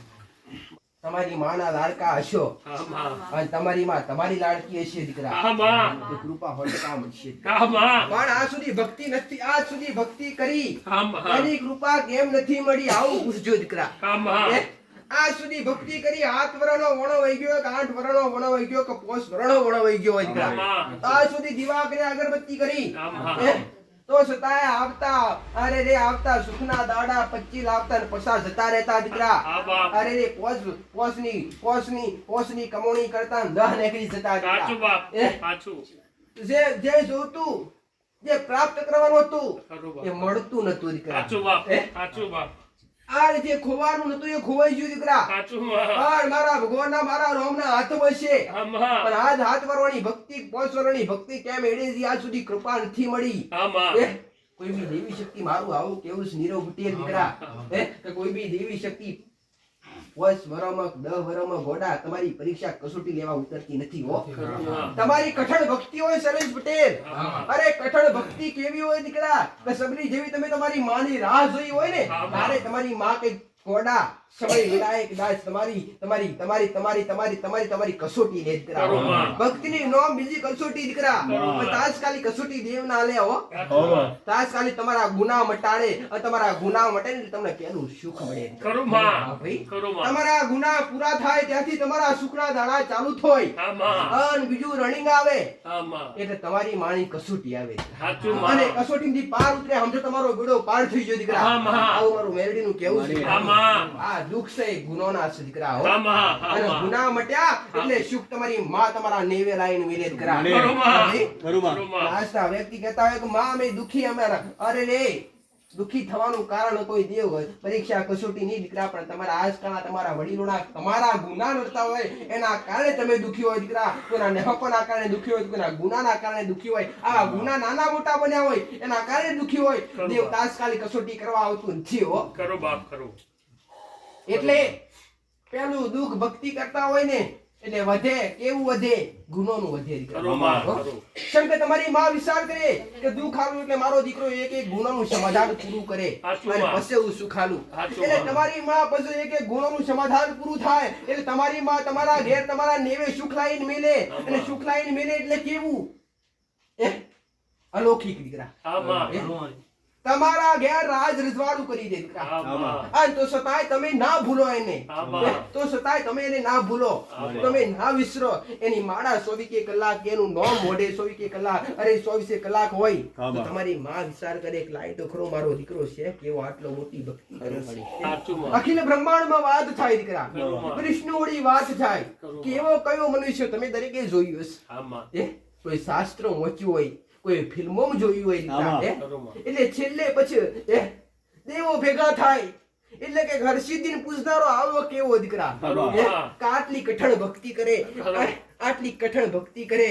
તમારી માના લાડકા હશો હા માં અને તમારી માં તમારી લાડકી હશે દીકરા. હા માં તો કૃપા હોય તો કામ મળશે. હા માં પણ આ સુધી ભક્તિ નથી, આજ સુધી ભક્તિ કરી હા માં એની કૃપા કેમ નથી મળી આવું પૂછજો દીકરા. હા માં હે? આજ સુધી ભક્તિ કરી 7 વર્ષનો વણો વહી ગયો કે 8 વર્ષનો વણો વહી ગયો કે 5 વર્ષનો વણો વહી ગયો હોય દીકરા. હા. આજ સુધી દીવા કરી અગરબત્તી કરી હા માં હે? તો છતાંય આવતા અરે રે આવતા સુખના દાડા 25 લાવતા ને 50 જતા રહેતા દીકરા. હા બાપ અરે રે પોસની કમોણી કરતા ને 10 નીકળી જતા સાચું દીકરા. બાપ હે? સાચું જે જોતું જે પ્રાપ્ત કરવાનું હતું ખરું એ બાપ મળતું નતું દીકરા. સાચું બાપ હે? સાચું બાપ આ જે ખોવાનું નતું એ ખોવાઈ ગયું દીકરા. સાચું માં પણ મારા ભગવાનના મારા રોમના હાથમાં છે. હા માં પણ આજ હાથ વરવાની ભક્તિ 5 વર્ષની ભક્તિ કેમ એડી આજ સુધી કૃપા નથી મળી. હા માં હે? કોઈ બી દેવી શક્તિ મારું આવું કેવું છે નીરવ ગુટિયા દીકરા. હે? કે કોઈ બી દેવી શક્તિ 5 વર્ષમાં 10 વર્ષમાં ગોડા તમારી પરીક્ષા કસોટી લેવા ઉતરતી નથી હો. ખરું માં તમારી કઠણ ભક્તિ હોય શૈલેષ પટેલ. અરે કઠણ ભક્તિ કેવી હોય દીકરા કે સબરી જેવી તમે તમારી માની રાહ જોઈ હોય ને ત્યારે તમારી માં કઈ ગોડા સમય વિનાયક દાસ તમારી કસોટી લે દીકરા. બરોબર. ભક્તિની નોમ બીજી કસોટી દીકરા. બરોબર. પણ તાત્કાલિક કસોટી દેવ ના લે હો. બરોબર. તાત્કાલિક તમારા ગુનાહ મટાડે અને તમારા ગુનાહ મટે ને તમને પેલું સુખ મળે. ખરું હા માં ભાઈ. ખરું માં તમારા ગુનાહ પૂરા થાય ત્યાંથી તમારા સુખના દાડા ચાલુ થાય હા માં અને બીજું રનિંગ આવે હા માં એટલે તમારી માની કસોટી આવે. સાચું અને માં કસોટીથી પાર ઉતરે સમજો તમારો બેડો પાર થઈ ગયો દીકરા. હા, માં. આવું મારું મેલડીનું કહેવું છે. હા માં આ દુઃખ છે એ ગુનોના છે દીકરા હો. હા માં હા અને માં ગુનાહ મટ્યા એટલે સુખ તમારી માં તમારા નેવે લાઈન મિલે દીકરા. ખરું માં ભાઈ, ખરું માં આજના વ્યક્તિ કહેતા હોય કે માં અમે દુખી અમારા. અરે રે દુખી થવાનું કારણ કોઈ દેવ હોય પરીક્ષા કસોટી નહીં દીકરા. પણ તમારા આજકાલના તમારા વડીલોના તમારા ગુનાહ નડતા હોય એના કારણે તમે દુખી હોય દીકરા. કોઈના નેહપના કારણે દુખી હોય, કોઈના ગુનાના કારણે દુખી હોય. આવા ગુનાહ નાના મોટા બન્યા હોય એના કારણે દુખી હોય. દેવ તાત્કાલિક કસોટી કરવા આવતું નથી હો. ખરું બાપ ખરું એટલે પેલું દુઃખ ભક્તિ કરતા હોય ને એટલે વધે. કેવું વધે? ગુનોનું વધે દીકરા. ખરું માં હો? ખરું કેમ કે તમારી માં વિચાર કરે કે દુઃખ આવ્યું એટલે મારો દીકરો એક એક ગુનાનું સમાધાન પૂરું કરે સાચું અને વાત. પછી હું સુખ આલું. સાચું એટલે વાત. તમારી માં પછી એક એક ગુનાનું સમાધાન પૂરું થાય એટલે તમારી માં તમારા ઘેર તમારા નેવે સુખ લાઈન મેલે. અને સુખ લાઈન મેલે એટલે કેવું? અલૌકિક દીકરા. હા માં તમારા ઘેર રાજ રજવાડું કરી દે દીકરા. હા માં અને તો છતાંય તમે ના ભૂલો એને. હા માં તો છતાંય તમે એને ના ભૂલો, તમે ના વિસરો. એની માળા 24 કલાક એનું નામ મોઢે 24 કલાક અરે 24 કલાક હોય તો તમારી માં વિચાર કરે કે લાય તો ખરો મારો દીકરો છે કેવો આટલો મોટી ભક્તિ કરે છે. સાચું માં અખિલ બ્રહ્માંડમાં વાત થાય દીકરા. બરોબર. વિષ્ણુવડી વાત થાય બરોબર. કેવો કયો મનુષ્ય તમે દરેકે જોયું હશે. હા માં કોઈ શાસ્ત્રો વાંચ્યું હોય, કોઈ ફિલ્મોમાં જોયું હોય દીકરા. ખરું માં એટલે છેલ્લે પછી દેવો ભેગા થાય એટલે કે હર્ષિદીન પૂછનારો આવો કેવો દીકરા. બરોબર. કે આટલી કઠણ ભક્તિ કરે, આટલી કઠણ ભક્તિ કરે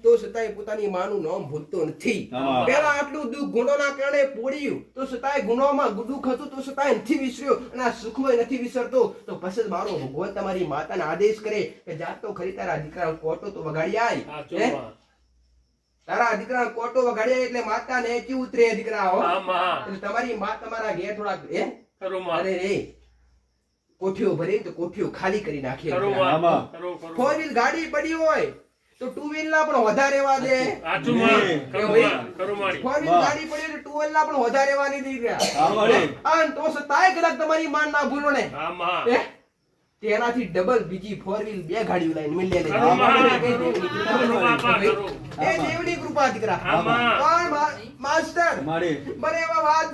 તો છતાંય પોતાની માનું નામ ભૂલતો નથી. પેલા આટલું દુઃખ ગુણોના કારણે પોડ્યું તો છતાંય ગુણોમાં દુઃખ હતું તો છતાંય નથી વિસર્યો અને આ સુખમાં નથી વિસરતો. તો પછી મારો ભગવાન તમારી માતાને આદેશ કરે કે જાત તો ખરી તારા દીકરા કોટો તો વગાડી આય. સાચું માં તારા દીકરા કોટો વગાડ્યા એટલે માતા ને ચી ઉતરે દીકરા હો. હા માં એટલે તમારી માં તમારા ઘેર થોડાક ખરું માં અરે રે કોઠીઓ ભરી તો કોઠીઓ ખાલી કરી નાખી. ખરું માં ખરું ખરું ફોર વ્હીલ ગાડી પડી હોય તો ટુ વ્હીલ ના પણ વધારે રહેવા દે. સાચું માં ખરું માં ખરું મારી ફોર વ્હીલ ગાડી પડી હોય તો ટુ વ્હીલ ના પણ વધારે રહેવા નહીં દીકરા. અને તો છતાંય કદાચ તમારી માં ના ભૂલો ને હા માં તેનાથી ડબલ બીજી ફોર વ્હીલ 2 ગાડીઓ લઈને મિલે ખરું માં ખરું બાપા ખરું એ દેવની કૃપા દીકરા. હા માં પણ માસ્ટર મને એવા વાત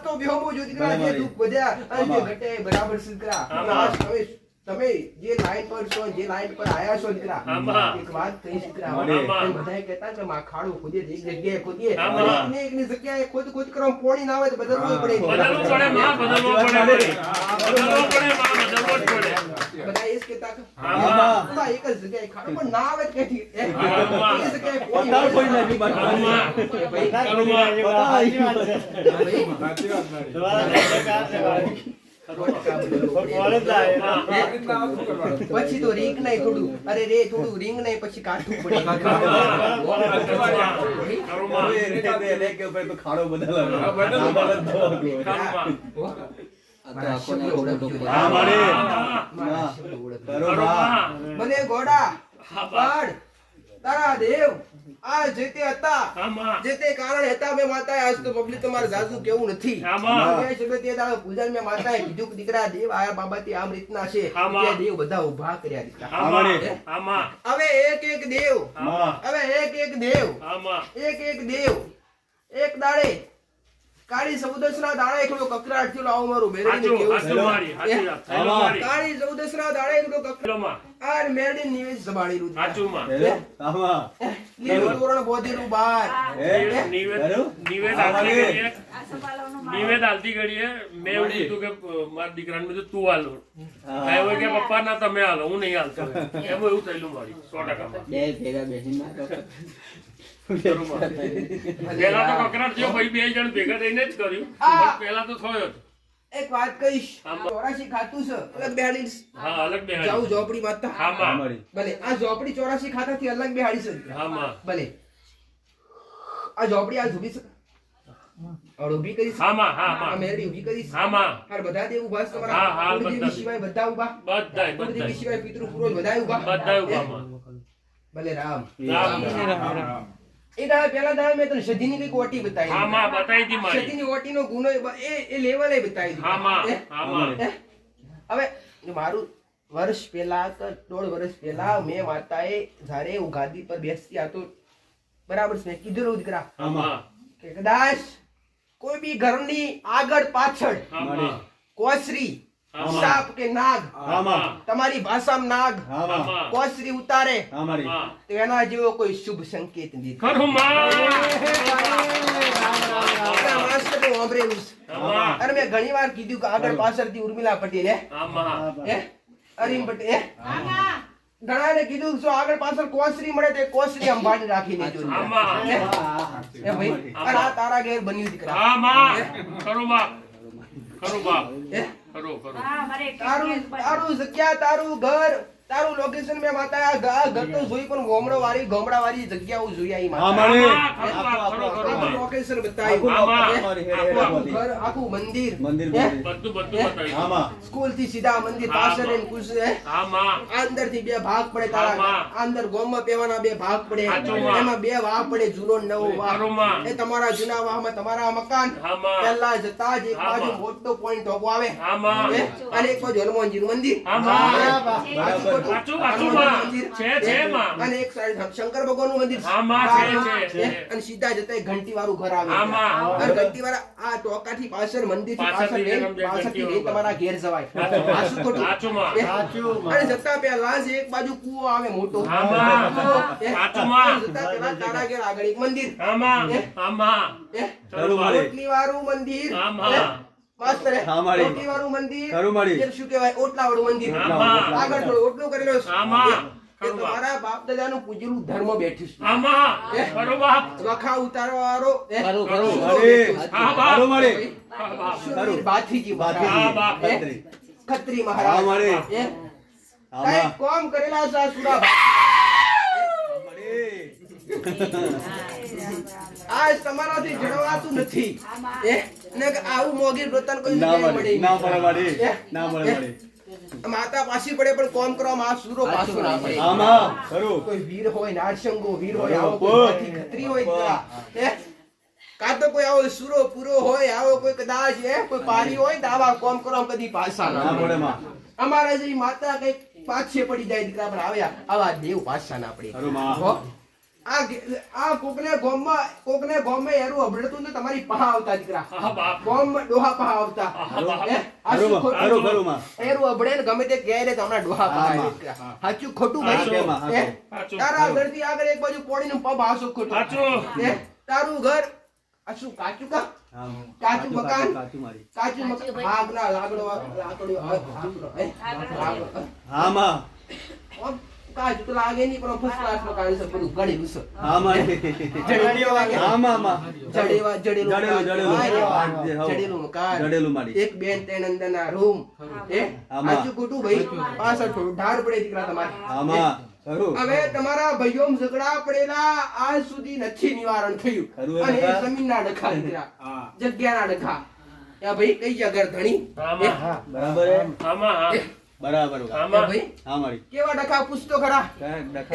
તો બેહમો જો દીકરા જે દુઃખ વધ્યા અને જે ઘટે બરાબર દીકરા. હા. હવે તમે જે લાઈન પર છો જે લાઈન પર આયા છો દીકરા આમાં. એક વાત કહીશ દીકરા આમાં. બધાય કહેતા કે માં ખાડો ખોદીએ તો એક જગ્યાએ ખોદીએ આમાં. એકની જગ્યાએ ખોદ કરવામાં પોણી ના આવે તો બદલવું પડે બદલવું પડે માં, બદલવો પડે વળી. બદલવો પડે માં, બદલવો જ પડે. બધા એ જ કહેતા કે આમાં. માં એક જ જગ્યાએ ખાડો પણ ના આવે તો ક્યાંથી? આમાં. એ જગ્યાએ પોણી આવે તો આમાં. ભાઈ, પછી તો રીંગ નહીં થોડું અરે રે થોડું રીંગ નહીં પછી કાઢવું પડે ખાડો બદલ મારા શબ્દો ઓળખજો. મારા શબ્દો ઓળખજો. મને ઘોડા પણ તારા દેવ આ જે તે હતા આમાં. જે તે કારણે હતા મેં માતાએ આજ તો પબ્લિક તમારે જાજુ કેવું નથી આમાં. મેં શબ્દ તે દાડો પૂજન મેં માતાએ કીધું કે દીકરા દેવ આયા બાબાથી આમ રીતના છે આમાં. કે દેવ બધા ઊભા કર્યા દીકરા આમાં. આમાં. હવે એક એક દેવ હવે એક એક દેવ આમાં. એક એક દેવ એક દાડે કાળી ચૌદશના દાડે થોડો કકરાટ થયો આવું મારું મેરડીને હાચું, કેવું હાચું છે. મારી, હાચી વાત. થેલો મારી. કાળી ચૌદશના દાડે થોડો કકરાટ થેલોમાં. આ મેરડી નિવેશ સંભાળેલું છે. હાચું માં. લીલું તોરણ બોધેલું બાર નિવેદ આલતી ઘડીએ નિવેદ આલતી ઘડીએ મેં એવું કીધું કે મારા દીકરાને મેં કીધું તું હાલો કાંઈ હોય કે પપ્પા ના તમે હાલો હું નહીં હાલતો એમ એવું થયેલું મારી 100%. પેલા તો કકરાટ થયો પછી બે જણ ભેગા થઈને જ કર્યું પણ પેલા તો થયો જ. એક વાત કહીશ આમાં. 84 ખાતું છે અલગ બેહાડી હા અલગ બે જાઉં ઝોપડી માતા આમાં. ભલે આ ઝોપડી 84 ખાતાથી અલગ બેહાડી છે આમાં. ભલે આ ઝોપડી આ ઊભી છે और ઊભી કરી છે આમાં. આ આમાં. મેરડી ઊભી કરી છે આમાં. હાર બધા દેવ ઊભા છે હા, તમારા હા, કુળદેવી બધા. સિવાય બધા ઊભા બધાય કુળદેવી બધાય સિવાય પિતૃ પૂર્વજ બધાય ઊભા બધાય ઉભામાં. ભલે રામ રામ. એ દાડે પેલા દાડે મેં તને સધીની કઈક ઓટી બતાવી આમાં બતાવી હતી મારી. સધીની ઓટીનો ગુનો એ લેવલે બતાવી દીધો. આમાં. હે? આમાં. હે? હવે મારું વર્ષ પહેલા કે 1.5 વર્ષ પહેલા મેં માતાએ જ્યારે હું ગાદી પર બેસતી હતો બરાબર છે મેં કીધું દીકરા આમાં. કે કદાચ કોઈ બી ઘરની આગળ પાછળ આમાં. કોસરી આમાં. સાપ કે નાગ આમાં. તમારી ભાષામાં નાગ આમાં. કોસરી ઉતારે આમાં. તો એના જેવો કોઈ શુભ સંકેત નથી ખરું માં. આપણા માસ્ટર તો વાંભળેલું છે. આમાં. અને મેં ઘણી વાર કીધું કે આગળ પાછળથી ઉર્મિલા પટેલ હે આમાં. હે અરીમ પટેલ હે ઘણાને કીધું જો આગળ પાછળ કોસરી મળે તો એ કોસરી અંબાડી રાખીને જોજો આમાં. હે ભાઈ અને આ તારા ઘેર બન્યું દીકરા આમાં. ખરું બાપ. ખરું બાપ. હે ખરું ખરું. તારું જગ્યા તારું ઘર તારું લોકેશન મેં માતા આ ઘર તો જોઈ પણ ગોમડા વાળી જગ્યાઓ જોઈ આવી માતા ખરું બાપ. ખરું ખરું આખું બાપ. લોકેશન બતાવ્યું આમાં. આખું ઘર આખું મંદિર હે? બધું બતાવ્યું. સ્કૂલ થી સીધા મંદિર પાછળ એને કુછ હે? આમાં. અંદર થી બે ભાગ પડે તારા આમાં. અંદર ગોમમાં પેવાના બે ભાગ પડે સાચુંમાં. એમાં બે વાહ પડે જૂનો ને નવો વાહ ખરુંમાં. એ તમારા જૂના વાહમાં તમારા મકાન આમાં. પહેલા જતા જ એક બાજુ આમાં. મોટો પોઈન્ટ ઢોકો આવે આમાં. હે? અને એક બાજુ હનુમાનજીનું મંદિર આમાં. આજુ બાજુ સાચું, સાચું, હનુમાનજીનું માં. મંદિર. છે, છે, માં. અને એક સાઈડ શંકર ભગવાનનું મંદિર આમાં છે, છે, છે. અને સીધા જતા એક ઘંટી વાળું ઘર આવે આમાં. અને ઘંટી વાળા આ ટોકાથી પાછળ મંદિર થી પાછળથી પાછળ એકદમ જે પાછળથી ઘંટી લઈને તમારા ઘેર જવાય આ શું ખોટું? સાચુંમાં. હે? અને જતા પહેલા જ એક બાજુ કૂવો આવે મોટો આમાં. હે? સાચુંમાં. અને જતા પહેલા તારા ઘેર આગળ એક મંદિર આમાં. હે? આમાં. હે? ખરું બાપ. ઓટલી વાળું મંદિર આમાં. હે? માસ્તર હે? આમાડી. ઓટલી વાળું મંદિર ખરુંમાડી. એટલે શું કહેવાય ઓટલા વાળું મંદિર આમાં. આગળ થોડું ઓટલું કરેલો છે. આમાં. એ ખરું બાપ. તમારા બાપ દાદાનું પૂજેલું ધર્મ બેઠું છે આમાં. ખરું બાપ. વખા ઉતારવા વાળો હે? ખરું. શૂરો બેઠું છે. હા બાપ. ખરું. હા બાપ. શૂરવીર બાથીજી બાથીજી. હા મહારાજ. બાપ. હે? ખત્રી મહારાજ આમાડી. હે? કાંઈ કોમ કરેલા છે આ સુરા આજ તમારાથી જણાવાતું નથી હે? ને કે આવું મોગીર વ્રતન કોઈ જગ્યાએ મળે નહીં. હે? હે? માતા પાછી પડે પણ કોમ કરવામાં આ સુરો પાછો ના પડે કોઈ વીર હોય નારસંગો વીર હોય આવો કોઈ હાથી ખત્રી હોય જરા, હે? કાં તો કોઈ આવો સુરો પૂરો હોય આવો કોઈ કદાચ હે કોઈ પારી હોય તો આવા કોમ કરવામાં કદી પાછા ના પડે. અમારા જેવી માતા કઈક પાછે પડી જાય દીકરા પર આવ્યા આવા દેવ પાછા ના પડે ખરું માં. હો? આ કોકને ગોમમાં એરું અભડતું ને તમારી પહા આવતા દીકરા હા બાપ ગોમમાં ડોહા પહા આવતા હે? આ શું ખોટું? એરું અભડે ને ગમે તે કહે રે તો હમણાં ડોહા પહા આવે દીકરા. સાચું ખોટું ભાઈ? હે? સાચું. તારા ઘરથી આગળ એક બાજુ પોણીનું પબ હાચું ખોટું? સાચું. હે? તારું ઘર આ શું કાચું કા? કાચું મકાન? કાચું મકાન આગના લાકડો હે? ઓમ કાચું તો લાગે નહીં પણ ફર્સ્ટ ક્લાસ મકાન છે બધું ગળેલું છે. જડેલું મકાન, એક બેન ત્રણ અંદરના રૂમ. હે? સાચું ખોટું ભાઈ? પાછળ થોડું ઢાળ પડે દીકરા તમારે. હવે તમારા ભાઈઓ ઝઘડા પડેલા આજ સુધી નથી નિવારણ થયું. અને એ જમીનના ડખા દીકરા, જગ્યાના ડખા. યા ભાઈ કઈ જગ્યા ધણી? કેવા ડખા પૂછતો ખરા?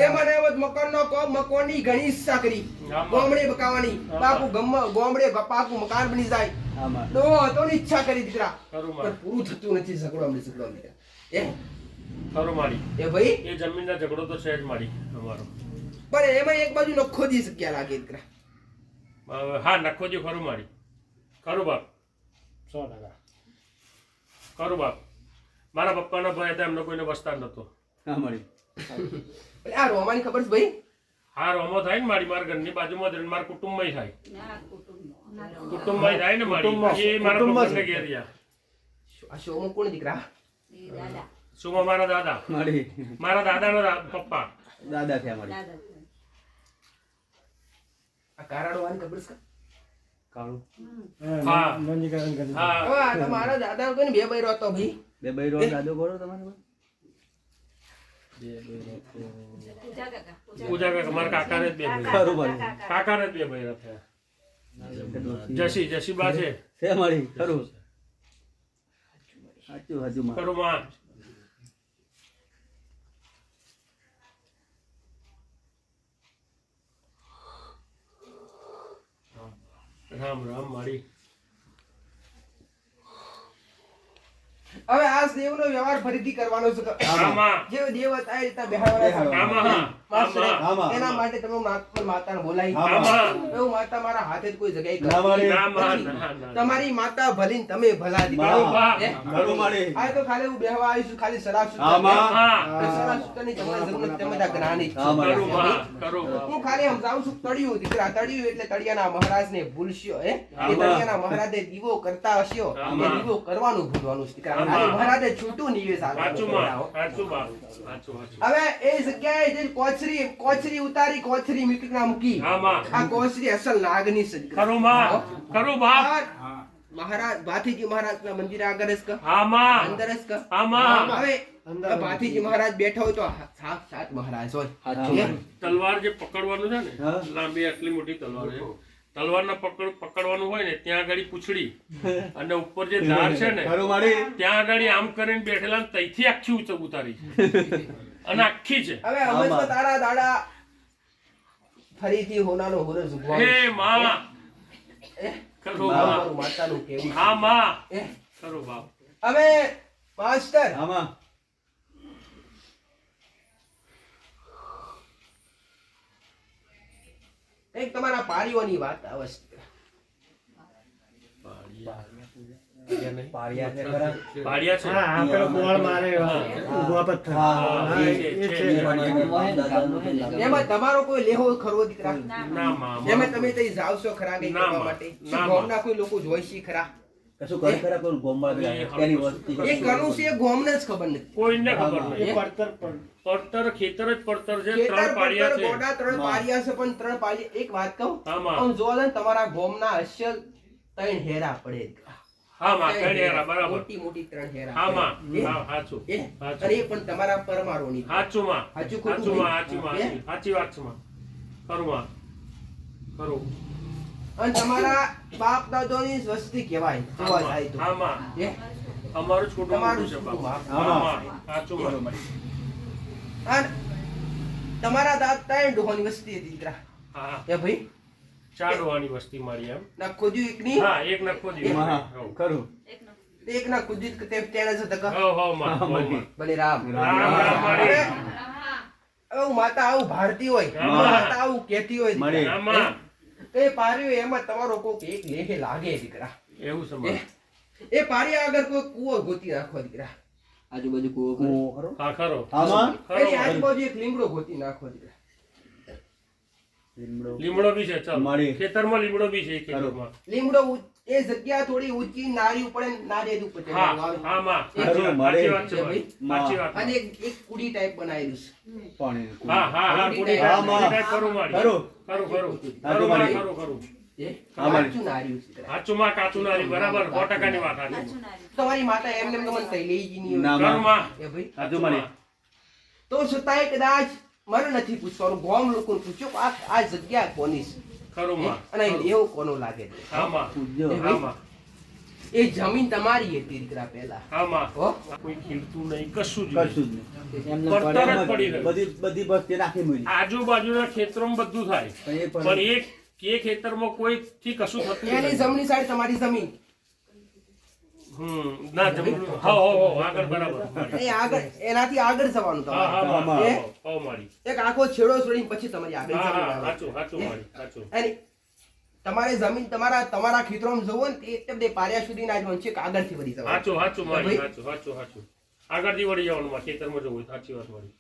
એ મને મકાનનો કોમ મકોની ઘણી ઈચ્છા કરી. ગોમડે બકાવાની બાપુ ગોમડે બાપુ મકાન બની જાય. તો હતો ની ઈચ્છા કરી દીકરા. પણ પૂરું થતું નથી. ઝઘડો દીકરા. ખરું મારી એ ભાઈ એ જમીનના ઝઘડો તો છે જ મારી અમારો. પણ એમાં એક બાજુ નખો દી જગ્યા લાગે દીકરા. હા નખો જો ખરું મારી. ખરું બાપ 100%. ખરું બાપ. મારા પપ્પાના ભાઈ હતા એમને કોઈને વસ્તાર નતો. આ રોમાની ખબર છે ભાઈ? હા રોમો થાય ને મારી મારા ઘરની બાજુમાં જ રહે, મારા કુટુંબમાં થાય. કુટુંબમાં થાય ને મારી એ મારા પપ્પાને ઘેર ગયા. આ શોમાં કોણ દીકરા? શું મારા દાદા મારા દાદાના પપ્પા દાદા થયા મારી. આ કારાડોવાની ખબર છે? કાળું હા હા આ તો મારા દાદા કોઈને બે બૈરો હતો ભાઈ. બે બૈરો દાદો બોલો તમારે પૂજા કાકા મારા કાકાને જ બે બૈરા. કાકાને જ બે બૈરા થયા. જસીબા છે મારી. ખરું સાચું માં. ખરું માં. રામ રામ મારી. હવે આ દેવનો વ્યવહાર ફરીથી કરવાનો છે. જે દેવ હતા એ રીતના બેહાડવાના. એના માટે તમે માતાને બોલાવી. એવું માતા મારા હાથે જ કોઈ જગ્યાએ તમારી માતા ભલીને તમે ભલા દીકરા. આ તો ખાલી હું બેહવા આવીશું ખાલી શરાબ સુતાની તમારા જ્ઞાની હું ખાલી સમજાવું છું. તળિયું દીકરા, તળિયું એટલે તળિયાના મહારાજને ભૂલશ્યો. એ તળિયાના મહારાજે દીવો કરતા હશ્યો એ દીવો કરવાનું ભૂલવાનું છે દીકરા. મહારાજે છૂટું નિવેશ હવે એ જગ્યાએ જે કોચરી ઉતારી, કોચરી મીટકના મૂકી. આ કોચરી અસલ નાગની છે દીકરા. મહારાજ ભાથીજી મહારાજના મંદિર આગળ જ અંદર જ હવે ભાથીજી મહારાજ બેઠા હોય તો સાક્ષાત મહારાજ હોય. તલવાર જે પકડવાનું છે ને, લાંબી આટલી મોટી તલવાર છે. તલવારના પકડવાનું હોય ને ત્યાં આગળ પૂંછડી અને ઉપર જે ધાર છે ને ત્યાં આગળ આમ કરીને બેઠેલા ને તઈથી આખી ઉતારી અને આખી છે. હવે અમસ્ત તારા દાડા ફરીથી હોનાનો હોરસ ઉગવાનો. હે માં ખરો બાપ. માતાનું કેવું. હા માં ખરો બાપ. હવે માસ્ટર એક તમારા પારીઓની વાત અવશ્ય. એમાં તમારો કોઈ લેહો ખરો દીકરા? એમાં તમે તઈ જાવ છો ખરા કઈ કરવા માટે? ગામના કોઈ લોકો જોઈ છે ખરા? કશું કરે ખરા કોઈ ગોમમાં તેની વસ્તી એ કરું છે એ ગામને જ ખબર નથી. કોઈને ખબર નથી. પડતર ખેતર જ પડતર છે. 3 પાળિયા છે. ગોડા 3 પાળિયા છે પણ 3 પાળિયા એક વાત કહું આમ જોવા જાય તમારા ગામના અસલ 3 હેરા પડે. હા માં 3 હેરા બરાબર. મોટી મોટી 3 હેરા. હા માં સાચું. અરે પણ તમારા પરમારોની. સાચું માં. સાચું સાચું માં. સાચી વાત છે માં. ખરું માં. ખરું. અને તમારા બાપ દાદાની વસ્તી કહેવાય જોવા જાય તો. હા માં. અમારું જ કુટુંબ છે બાપ. હા માં. સાચું માં. અને તમારા દાદા ડોહાની વસ્તી હતી દીકરા. હા એ ભાઈ 4 ડોહાની વસ્તી મારી એમ. નખો જી એકની. હા એક નખો દી. ખરું એક ના કુજી તે તેણે છે તક. હો માં. બલી રામ. રામ રામ મારી. આવું માતા આવું ભારતી હોય, હા. માતા આવું કહેતી હોય મળે. દીકરા. આમાં એ પાર્યો એમાં તમારો કોક એક લેહે લાગે દીકરા. એવું સમાજ એ પારિયા આગળ કોઈ કૂવો ગોતી નાખો દીકરા. આજુબાજુ કૂવો ખરો? હા ખરો આમાં એની આજુબાજુ એક લીમડો ગોતી નાખો દીકરા. લીમડો. લીમડો બી છે ચાલ મળી. ખેતરમાં લીમડો બી છે ખેતરમાં લીમડો એ જગ્યા થોડી ઊંચી નારી ઉપર નારી ઉપર હા ચડાવવાનું. હા માં ખરું, સાચી મળે. વાત છે ભાઈ સાચી વાત અને એક કુડી ટાઈપ બનાવેલું છે. પાણીનું કૂવો. હા હા હા કુડી કુડી હા, માં. કરું મારી ખરું. ખરું ખરું હા, ખરું મારી. માં, ખરું ખરું એ હા, મારી. કાચું નાર્યું છે દીકરા. સાચું માં કાચું નારી બરાબર 100% ની વાત સાચી તમારી માતા એમને એમ તમને કઈ લઈ જ નહીં ના, હોય. ખરું માં એ ભાઈ આજુ મારી. તો છતાંય કદાચ મને નથી પૂછવાનું, ગામ લોકોને પૂછ્યો કે આ જગ્યા કોની છે ખરું માં અને એવું કોનું લાગે છે. હા માં પૂજ્યો. એ હા માં એ જમીન તમારી હતી દીકરા પહેલા. હા માં હો? કોઈ ખીલતું નહીં કશું જ કશું નહીં. જ નહીં. એમને પડતર જ પડ્યામાં પડી રહ્યું. બધી બસ્તી નાખી મૂકી. આજુબાજુના ખેતરોમાં બધું થાય પણ એ પણ પણ એ ખેતરમાં કોઈ થી કશું થતું એની નથી. જમણી સાઈડ તમારી જમીન. ના જમીન હા હો આગળ બરાબર એ આગળ એનાથી આગળ જવાનું હા તમારે. હા માં એ? હા મારી એક આખો છેડો છોડીને પછી તમારી આગળ હા જમીન હા આવે. સાચું સાચું મારી સાચું એની તમારે જમીન તમારા ખેતરોમાં જવું ને તે એકદમ તે પારિયા સુધી ના જવાનું છે કે આગળથી વળી જવાનું. સાચું સાચું મારી ભાઈ. સાચું સાચું સાચું આગળથી વળી જવાનું માં ખેતરમાં જવું હોય. સાચી વાત મારી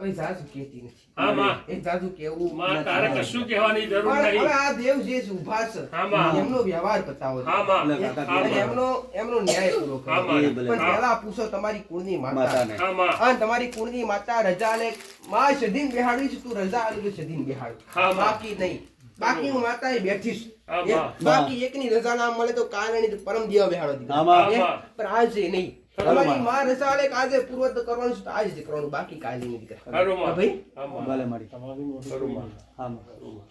હવે જાજુ કહેતી નથી. હા માં એક જાજુ કેવું માં તારે કશું કહેવાની જરૂર પણ નહીં હવે આ દેવ જે છે ઊભા છે હા, માં. એમનો વ્યવહાર બતાવો. હા માં એટલે કાકા હા, અને માં. એમનો ન્યાય પૂરો કરો. હા, માં. એ ભલે. પણ પહેલા પૂછો તમારી કુળની માતા. માતાને. હા માં અને તમારી કુળની માતા રજાને માં સધીન બેહાડી છે, તું રજા આલી તો સધીન બેહાડ. હા, માં. બાકી નહીં. બાકી હું માતા એ બેઠી છું. હા, એ માં. બાકી એકની રજા ના મળે તો કાલની પરમ દેવા બેહાડો દીધો. આમાં. એ? માં. પણ આજે નહીં. ખરું, તમારી માં. માં રજા આલે કે આજે પૂર્વત કરવાનું છે તો આજે જ કરવાનું, બાકી કાલે નહીં દીકરા. ખરું માં. હા, ભાઈ. હા, માં. ભલે મારી. ખરું માં. હા માં. ખરું માં.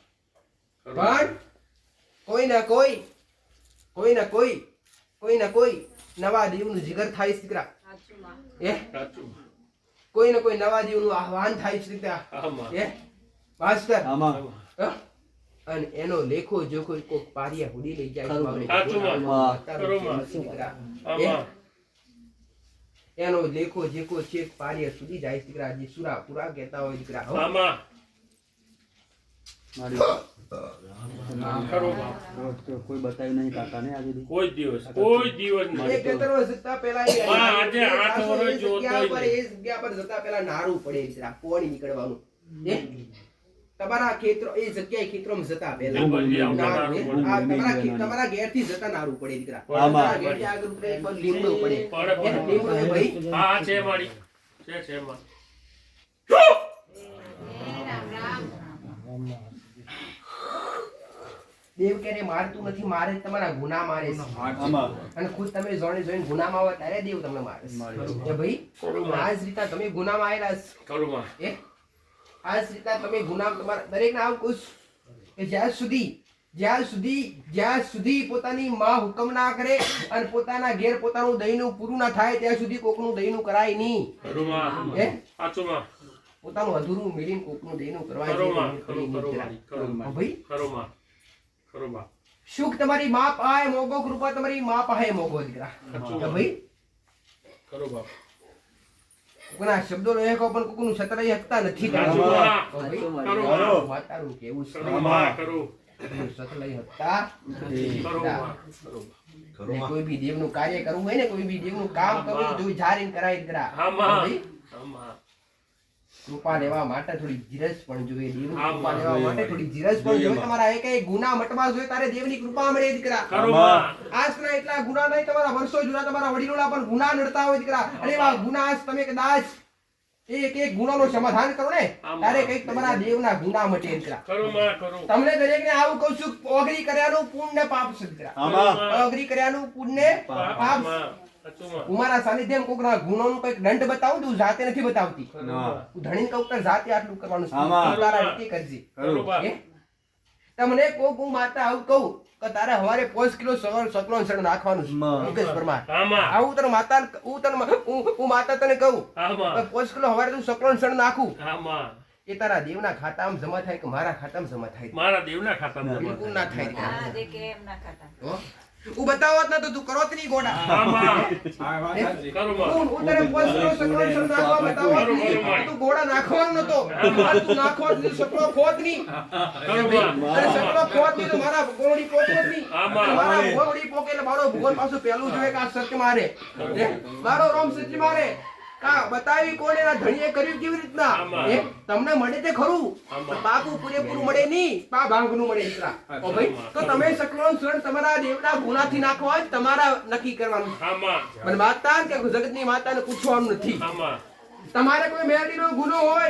પણ કોઈ ના કોઈ નવા દેવનું જીગર થાય છે દીકરા. એ સાચું કોઈ ને કોઈ નવા દેવનું આહવાન થાય છે દીકરા. હા માં એ માસ્ટર આમાં. હ? અને એનો લેખો જોખો કોક પારિયા હુડી લઈ જાય છે બાવળી. સાચું માં. માતાનો ખરું માં. નથી દીકરા. હા એ? માં એનો લેખો જેકો છેક પારિયા સુધી જાય છે દીકરા. જે સુરાપુરા કહેતા હોય દીકરા. હો? હા માં મારી. ખરું માં. તો કોઈ બતાવ્યું નહીં કાકાને આજે દી. કોઈ દિવસ એ નહીં ખેતરમાં જતા પહેલા એ આજે એ 8 પાછો વર્ષ એ જોતો જગ્યા ય પર નહીં. એ જગ્યા પર જતા પહેલા નારું પડે દીકરા. પોણી નીકળવાનું. એ? તમારા ખેતરો એ જગ્યાએ ખેતરોમાં જતા પહેલા એ બધી આવતા નારું, એ? નારું આ પડે. તમારા ઘેરથી જતા નારું પડે દીકરા. આમાં. તમારા ઘેરથી આગળ ઉપર એક બાજુ લીમડો પડે. પડે, એ લીમડો એ ભાઈ હા છે મારી છે માં દેવ કે મારતું નથી, મારે જ તમારા ગુના મારે છે. આમાં. અને ખુદ તમે જોઈને ગુનામાં આવો ત્યારે દેવ તમને મારે છે. એ ભાઈ આ જ રીતના તમે ગુનામાં આવેલા છો. ખરું માં એ આ જ રીતના તમે ગુના તમારા દરેકને આવું કહું છું કે જ્યાં સુધી પોતાની માં હુકમ ના કરે અને પોતાના ઘેર પોતાનું દહીંનું પૂરું ના થાય ત્યાં સુધી કોકનું દહીંનું કરાય નહીં. ખરું માં એ સાચું માં પોતાનું અધૂરું મેળીને કોકનું દહીંનું કરવાય ખરું માં નહીં. ખરું મારી ખરું હા ભાઈ ખરું માં ખરું માં સુખ તમારી મા પાહે મોગો, કૃપા તમારી મા પાહે મોગો દીકરા. સાચું હા ભાઈ ખરું બાપ કોના શબ્દો નો એક પણ કોકનું છતરાઈ હકતા નથી. સાચું હા માં ભાઈ. ખરું માં માતાનું કેવું છે. ખરું માં ખરું છતરાઈ હકતા નથી. ખરું માં ખરું અને કોઈ બી દેવનું કાર્ય કરવું હોય ને, કોઈ બી દેવનું કામ કરવું હોય તો જારીને કરાય દીકરા. હા હા માં ભાઈ. હા માં કૃપા લેવા માટે થોડી ધીરજ પણ જોઈએ. દેવની હા, કૃપા માં. લેવા માટે થોડી ધીરજ પણ જોઈએ. તમારા એક ગુના મટવા જોઈએ તારે દેવની કૃપા મળે દીકરા. ખરું માં આજના એટલા ગુના નહીં, તમારા વર્ષો જૂના તમારા વડીલોના પણ ગુના નડતા હોય દીકરા. અને એવા ગુના આજ તમે કદાચ એક ગુનાનો સમાધાન કરો ને ત્યારે કઈક તમારા દેવના ગુના મટે દીકરા. ખરું માં ખરું તમને દરેકને આવું કહું છું, ઓગરી કર્યાનું પુણ્ય પાપ છે દીકરા. આમાં. ઓગરી કર્યાનું પુણ્ય પાપ પાપ. માં સાચું માં હું મારા સાનિધ્યમાં કોકના ગુનાનું કઈક દંડ બતાવું તો હું જાતે નથી બતાવતી. ખરું માં હું ધણીને કહું કે જાતે આટલું કરવાનું છે. આમાં. તું તારા રીતે કરજે. ખરું બાપ એ? તમને કોક હું માતા આવું કહું કે તારે હવારે 5 કિલો સકલો સડ નાખવાનું છે. માં. મુકેશ પરમાર. હા માં આવું તને માતા હું માતા તને કહું હા કે માં 5 કિલો હવારે તું સકલો સડ નાખું હા માં એ તારા દેવના ખાતામાં જમા થાય કે મારા ખાતામાં જમા થાય? મારા દેવના ખાતામાં જમા બિલકુલ ના થાય દીકરા. હો? હું બતાવત ના તો તું કરોત નહીં ગોડા હા માં કરું માં હું તારે પોસ્ટનો સકલો શબ્દ નાખવા બતાવત નહીં તું ગોડા નાખવાનો નતો તું નાખો સકલો ખોત નહીં કરું માં અરે સકલો ખોત નહીં તો મારા ગોળી પોકો નહીં આમાં. મારા ગોળી પોકે એટલે મારો ભગવાન પાછું પેલું જોઈએ કે આ સત્ય મારે મારો રોમ સત્ય મારે કા બતાવી કોણે આ ધણીએ કર્યું કેવી રીતના આમાં. તમને મળે તે ખરું આમાં. પાકું પૂરેપૂરું મળે નહીં પા ભાંગનું મળે દીકરા ઓ ભાઈ તો તમે સકલો શરણ તમારા દેવના ગુનાથી નાખવા હોય તમારા નક્કી કરવાનું આમાં પણ માતા કે જગતની માતાને પૂછવાનું નથી આમાં તમારે કોઈ મેરડીનો ગુનો હોય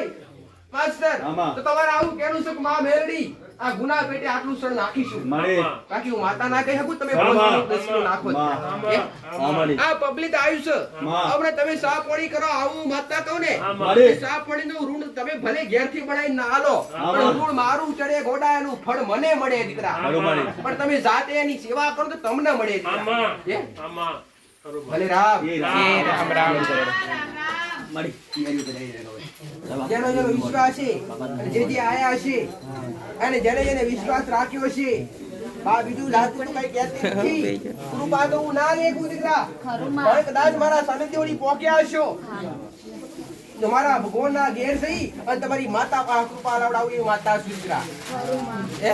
માસ્ટર આમાં. તો તમારે આવું કહેવું છે કે માં મેરડી આ ગુના પેટે આટલું શરણ નાખીશું મળે બાકી હું માતા ના કહી શકું તમે આમાં. દસલો નાખો જ. આમાં. એ? આમાં. આ પબ્લિક આવ્યું છે માં. હવે તમે સાફ પાણી કરો આવું માતા કહું ને આમાં. એ સાફ પાણીનું ઋણ તમે ભલે ઘેરથી બનાવીને ના આલો આમાં. પણ ઋણ મારું ચડે ગોડા એનું ફળ મને મળે દીકરા આમાં. પણ તમે જાતે એની સેવા કરો તો તમને મળે દીકરા. આમાં એ? આમાં કરું માં ભલે રામ એ એ રામ રામ મળી તૈયારી કરાવી દે હવે. જેનો જેનો વિશ્વાસ છે અને જે જે આયા હશે અને જેને જેને વિશ્વાસ રાખ્યો છે બા બીજું જાતું તો કઈ કહેતી નથી કૃપા તો હું ના લેખું દીકરા પણ કદાચ મારા સાનિધ્ય વળી પોક્યા હશો તો મારા ભગવાનના ઘેર જઈ અને તમારી માતા પાસે કૃપા લાવડાવી માતા છું દીકરા હે?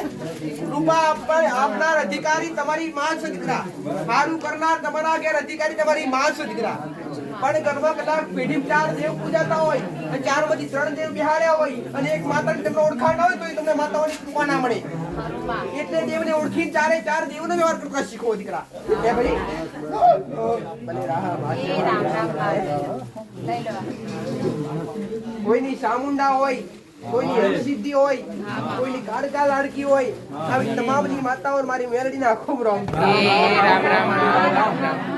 કૃપા આપનાર અધિકારી તમારી માં છે દીકરા સારું કરનાર તમારા ઘેર અધિકારી તમારી માં છે દીકરા પણ ઘરમાં કદાચ પેઢી 4 દેવ પૂજાતા હોય અને 4 માંથી 3 દેવ બિહાડ્યા હોય અને એક માતાને તમને ઓળખાણ ના હોય તો તમને માતાઓની કૃપા ના મળે એટલે દેવને ઓળખી 4 દેવનો વ્યવહાર કરતા શીખો દીકરા હે ભાઈ ભલે કોઈની ચામુંડા હોય કોઈની હરસિદ્ધિ હોય કોઈની કાળકા લાડકી હોય આવી તમામની માતાઓ મારી મેરડીના ખૂબ રામ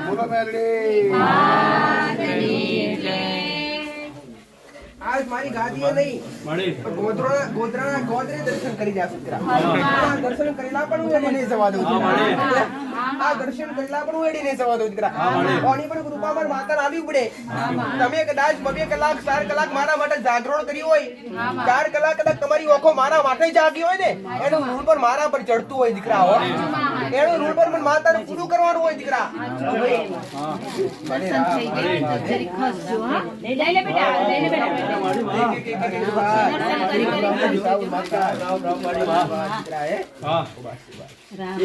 બોલો મેરડી આજ મારી ગાદીએ નહીં મળી પણ ગોધરાના ગોદરે દર્શન કરી રહ્યા દીકરા આ દર્શન કરેલા પણ હું એડી નહીં જવા દઉં દીકરા. આ દર્શન કરેલા પણ હું એડી નહીં જવા દઉં દીકરા કોની પણ કૃપા માર માતાને આવી પડે તમે કદાચ 2 કલાક 4 કલાક મારા માટે જાગરણ કર્યું હોય 4 કલાક કદાચ તમારી ઓખો મારા માટે જાગી હોય ને એનું ઋણ પણ મારા પર ચડતું હોય દીકરા હો એનું ઋણ પણ માતાને પૂરું કરવાનું હોય દીકરા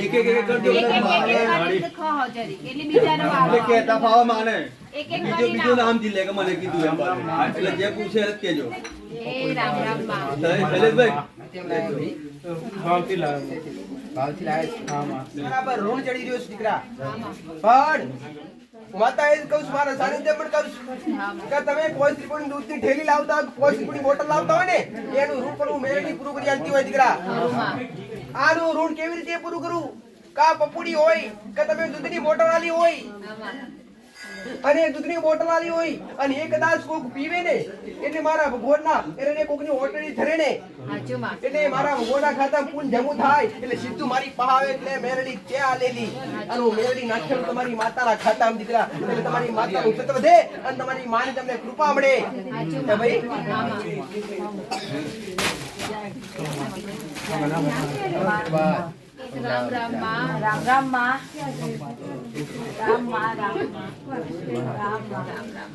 એક એક કરજો એટલે કહેતા ફાવા માને બીજું નામ દી લે કે મને કીધું એમ એટલે જે પૂછે એ જ કહેજો શૈલેષભાઈ ભાવથી લાવ્યા બરાબર ઋણ ચડી રહ્યો છે દીકરા પણ માતા એ જ કહું છું મારા સાનિધ્ય પણ કહું છું કે તમે કોઈ ત્રિપુણી દૂધની ઠેલી લાવતા હોય કોઈ ત્રિપુણી બોટલ લાવતા હોય ને એનું ઋણ પણ હું મેળવી પૂરું કરી આલતી હોય દીકરા આનું ઋણ કેવી રીતે પૂરું કરું કા પપુડી હોય કે તમે દૂધની બોટલ આલી હોય અને દૂધની બોટલ આલી હોય અને એ કદાચ કોક પીવે ને એટલે મારા ભગવાનના એને કોકની ઓટડી ધરે ને એટલે મારા ભગવાનના ખાતામાં પૂન જમું થાય એટલે સીધું મારી પહાવે એટલે મેરડી ત્યાં આલેલી અને હું મેરડી નાખેલું તમારી માતાના ખાતામાં દીકરા એટલે તમારી માતાનું સત્વ વધે અને તમારી માને તમને કૃપા મળે હે ભાઈ રામ રામ માં રામ રામ માં રામ માં રામ રામ રામ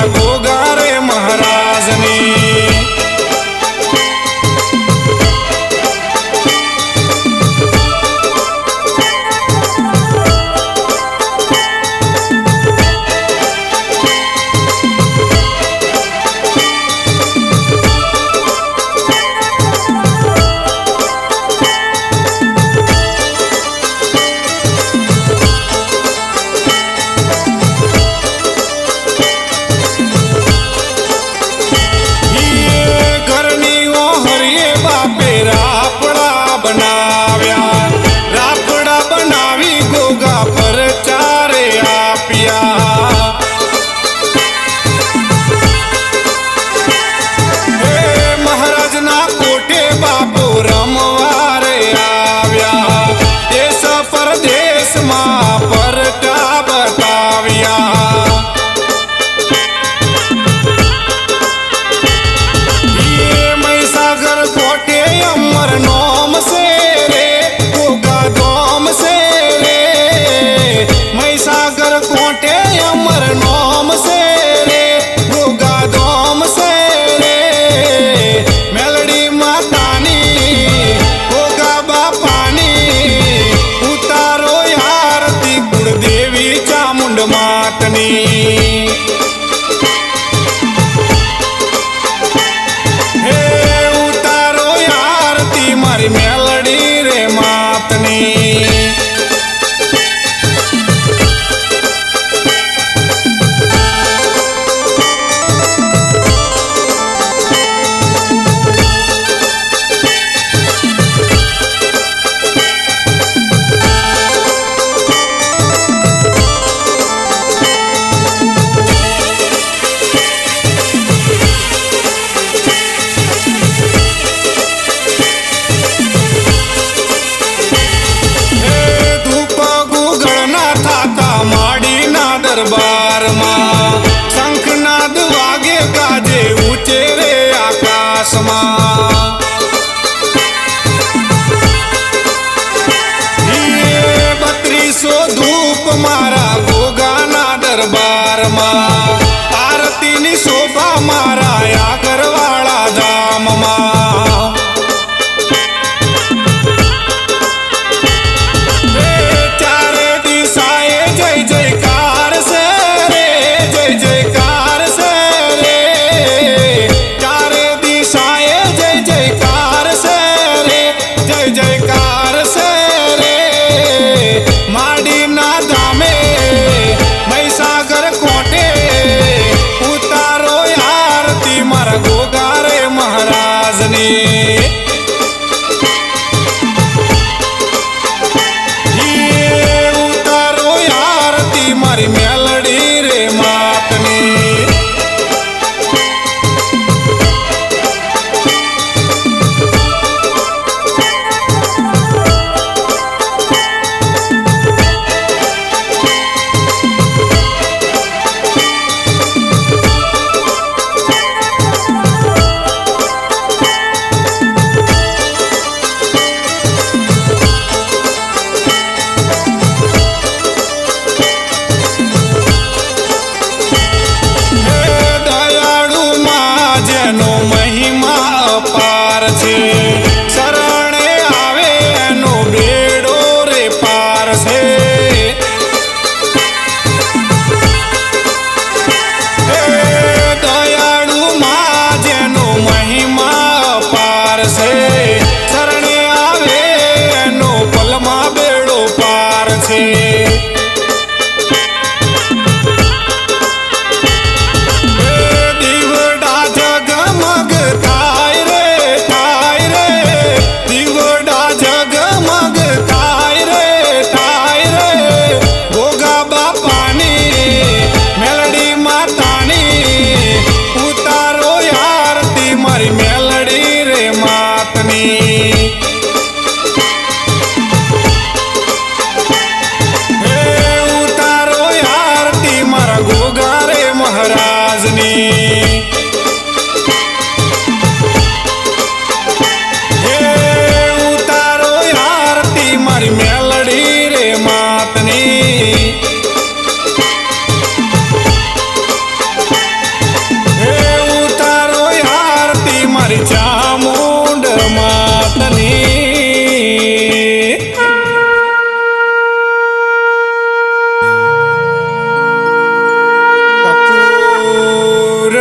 અમારા ગોગારે મહારાજની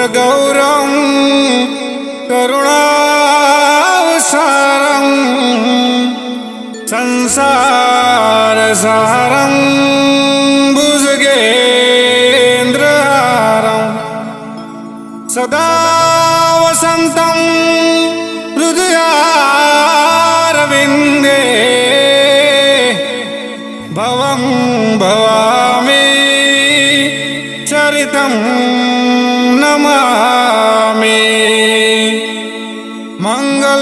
रुद्रगौरं करुणावसारं संसारसारं भुजगेन्द्रहारं सदा वसन्तं हृदयारविन्दे भवं भवामि चरितं नमामि। मंगलम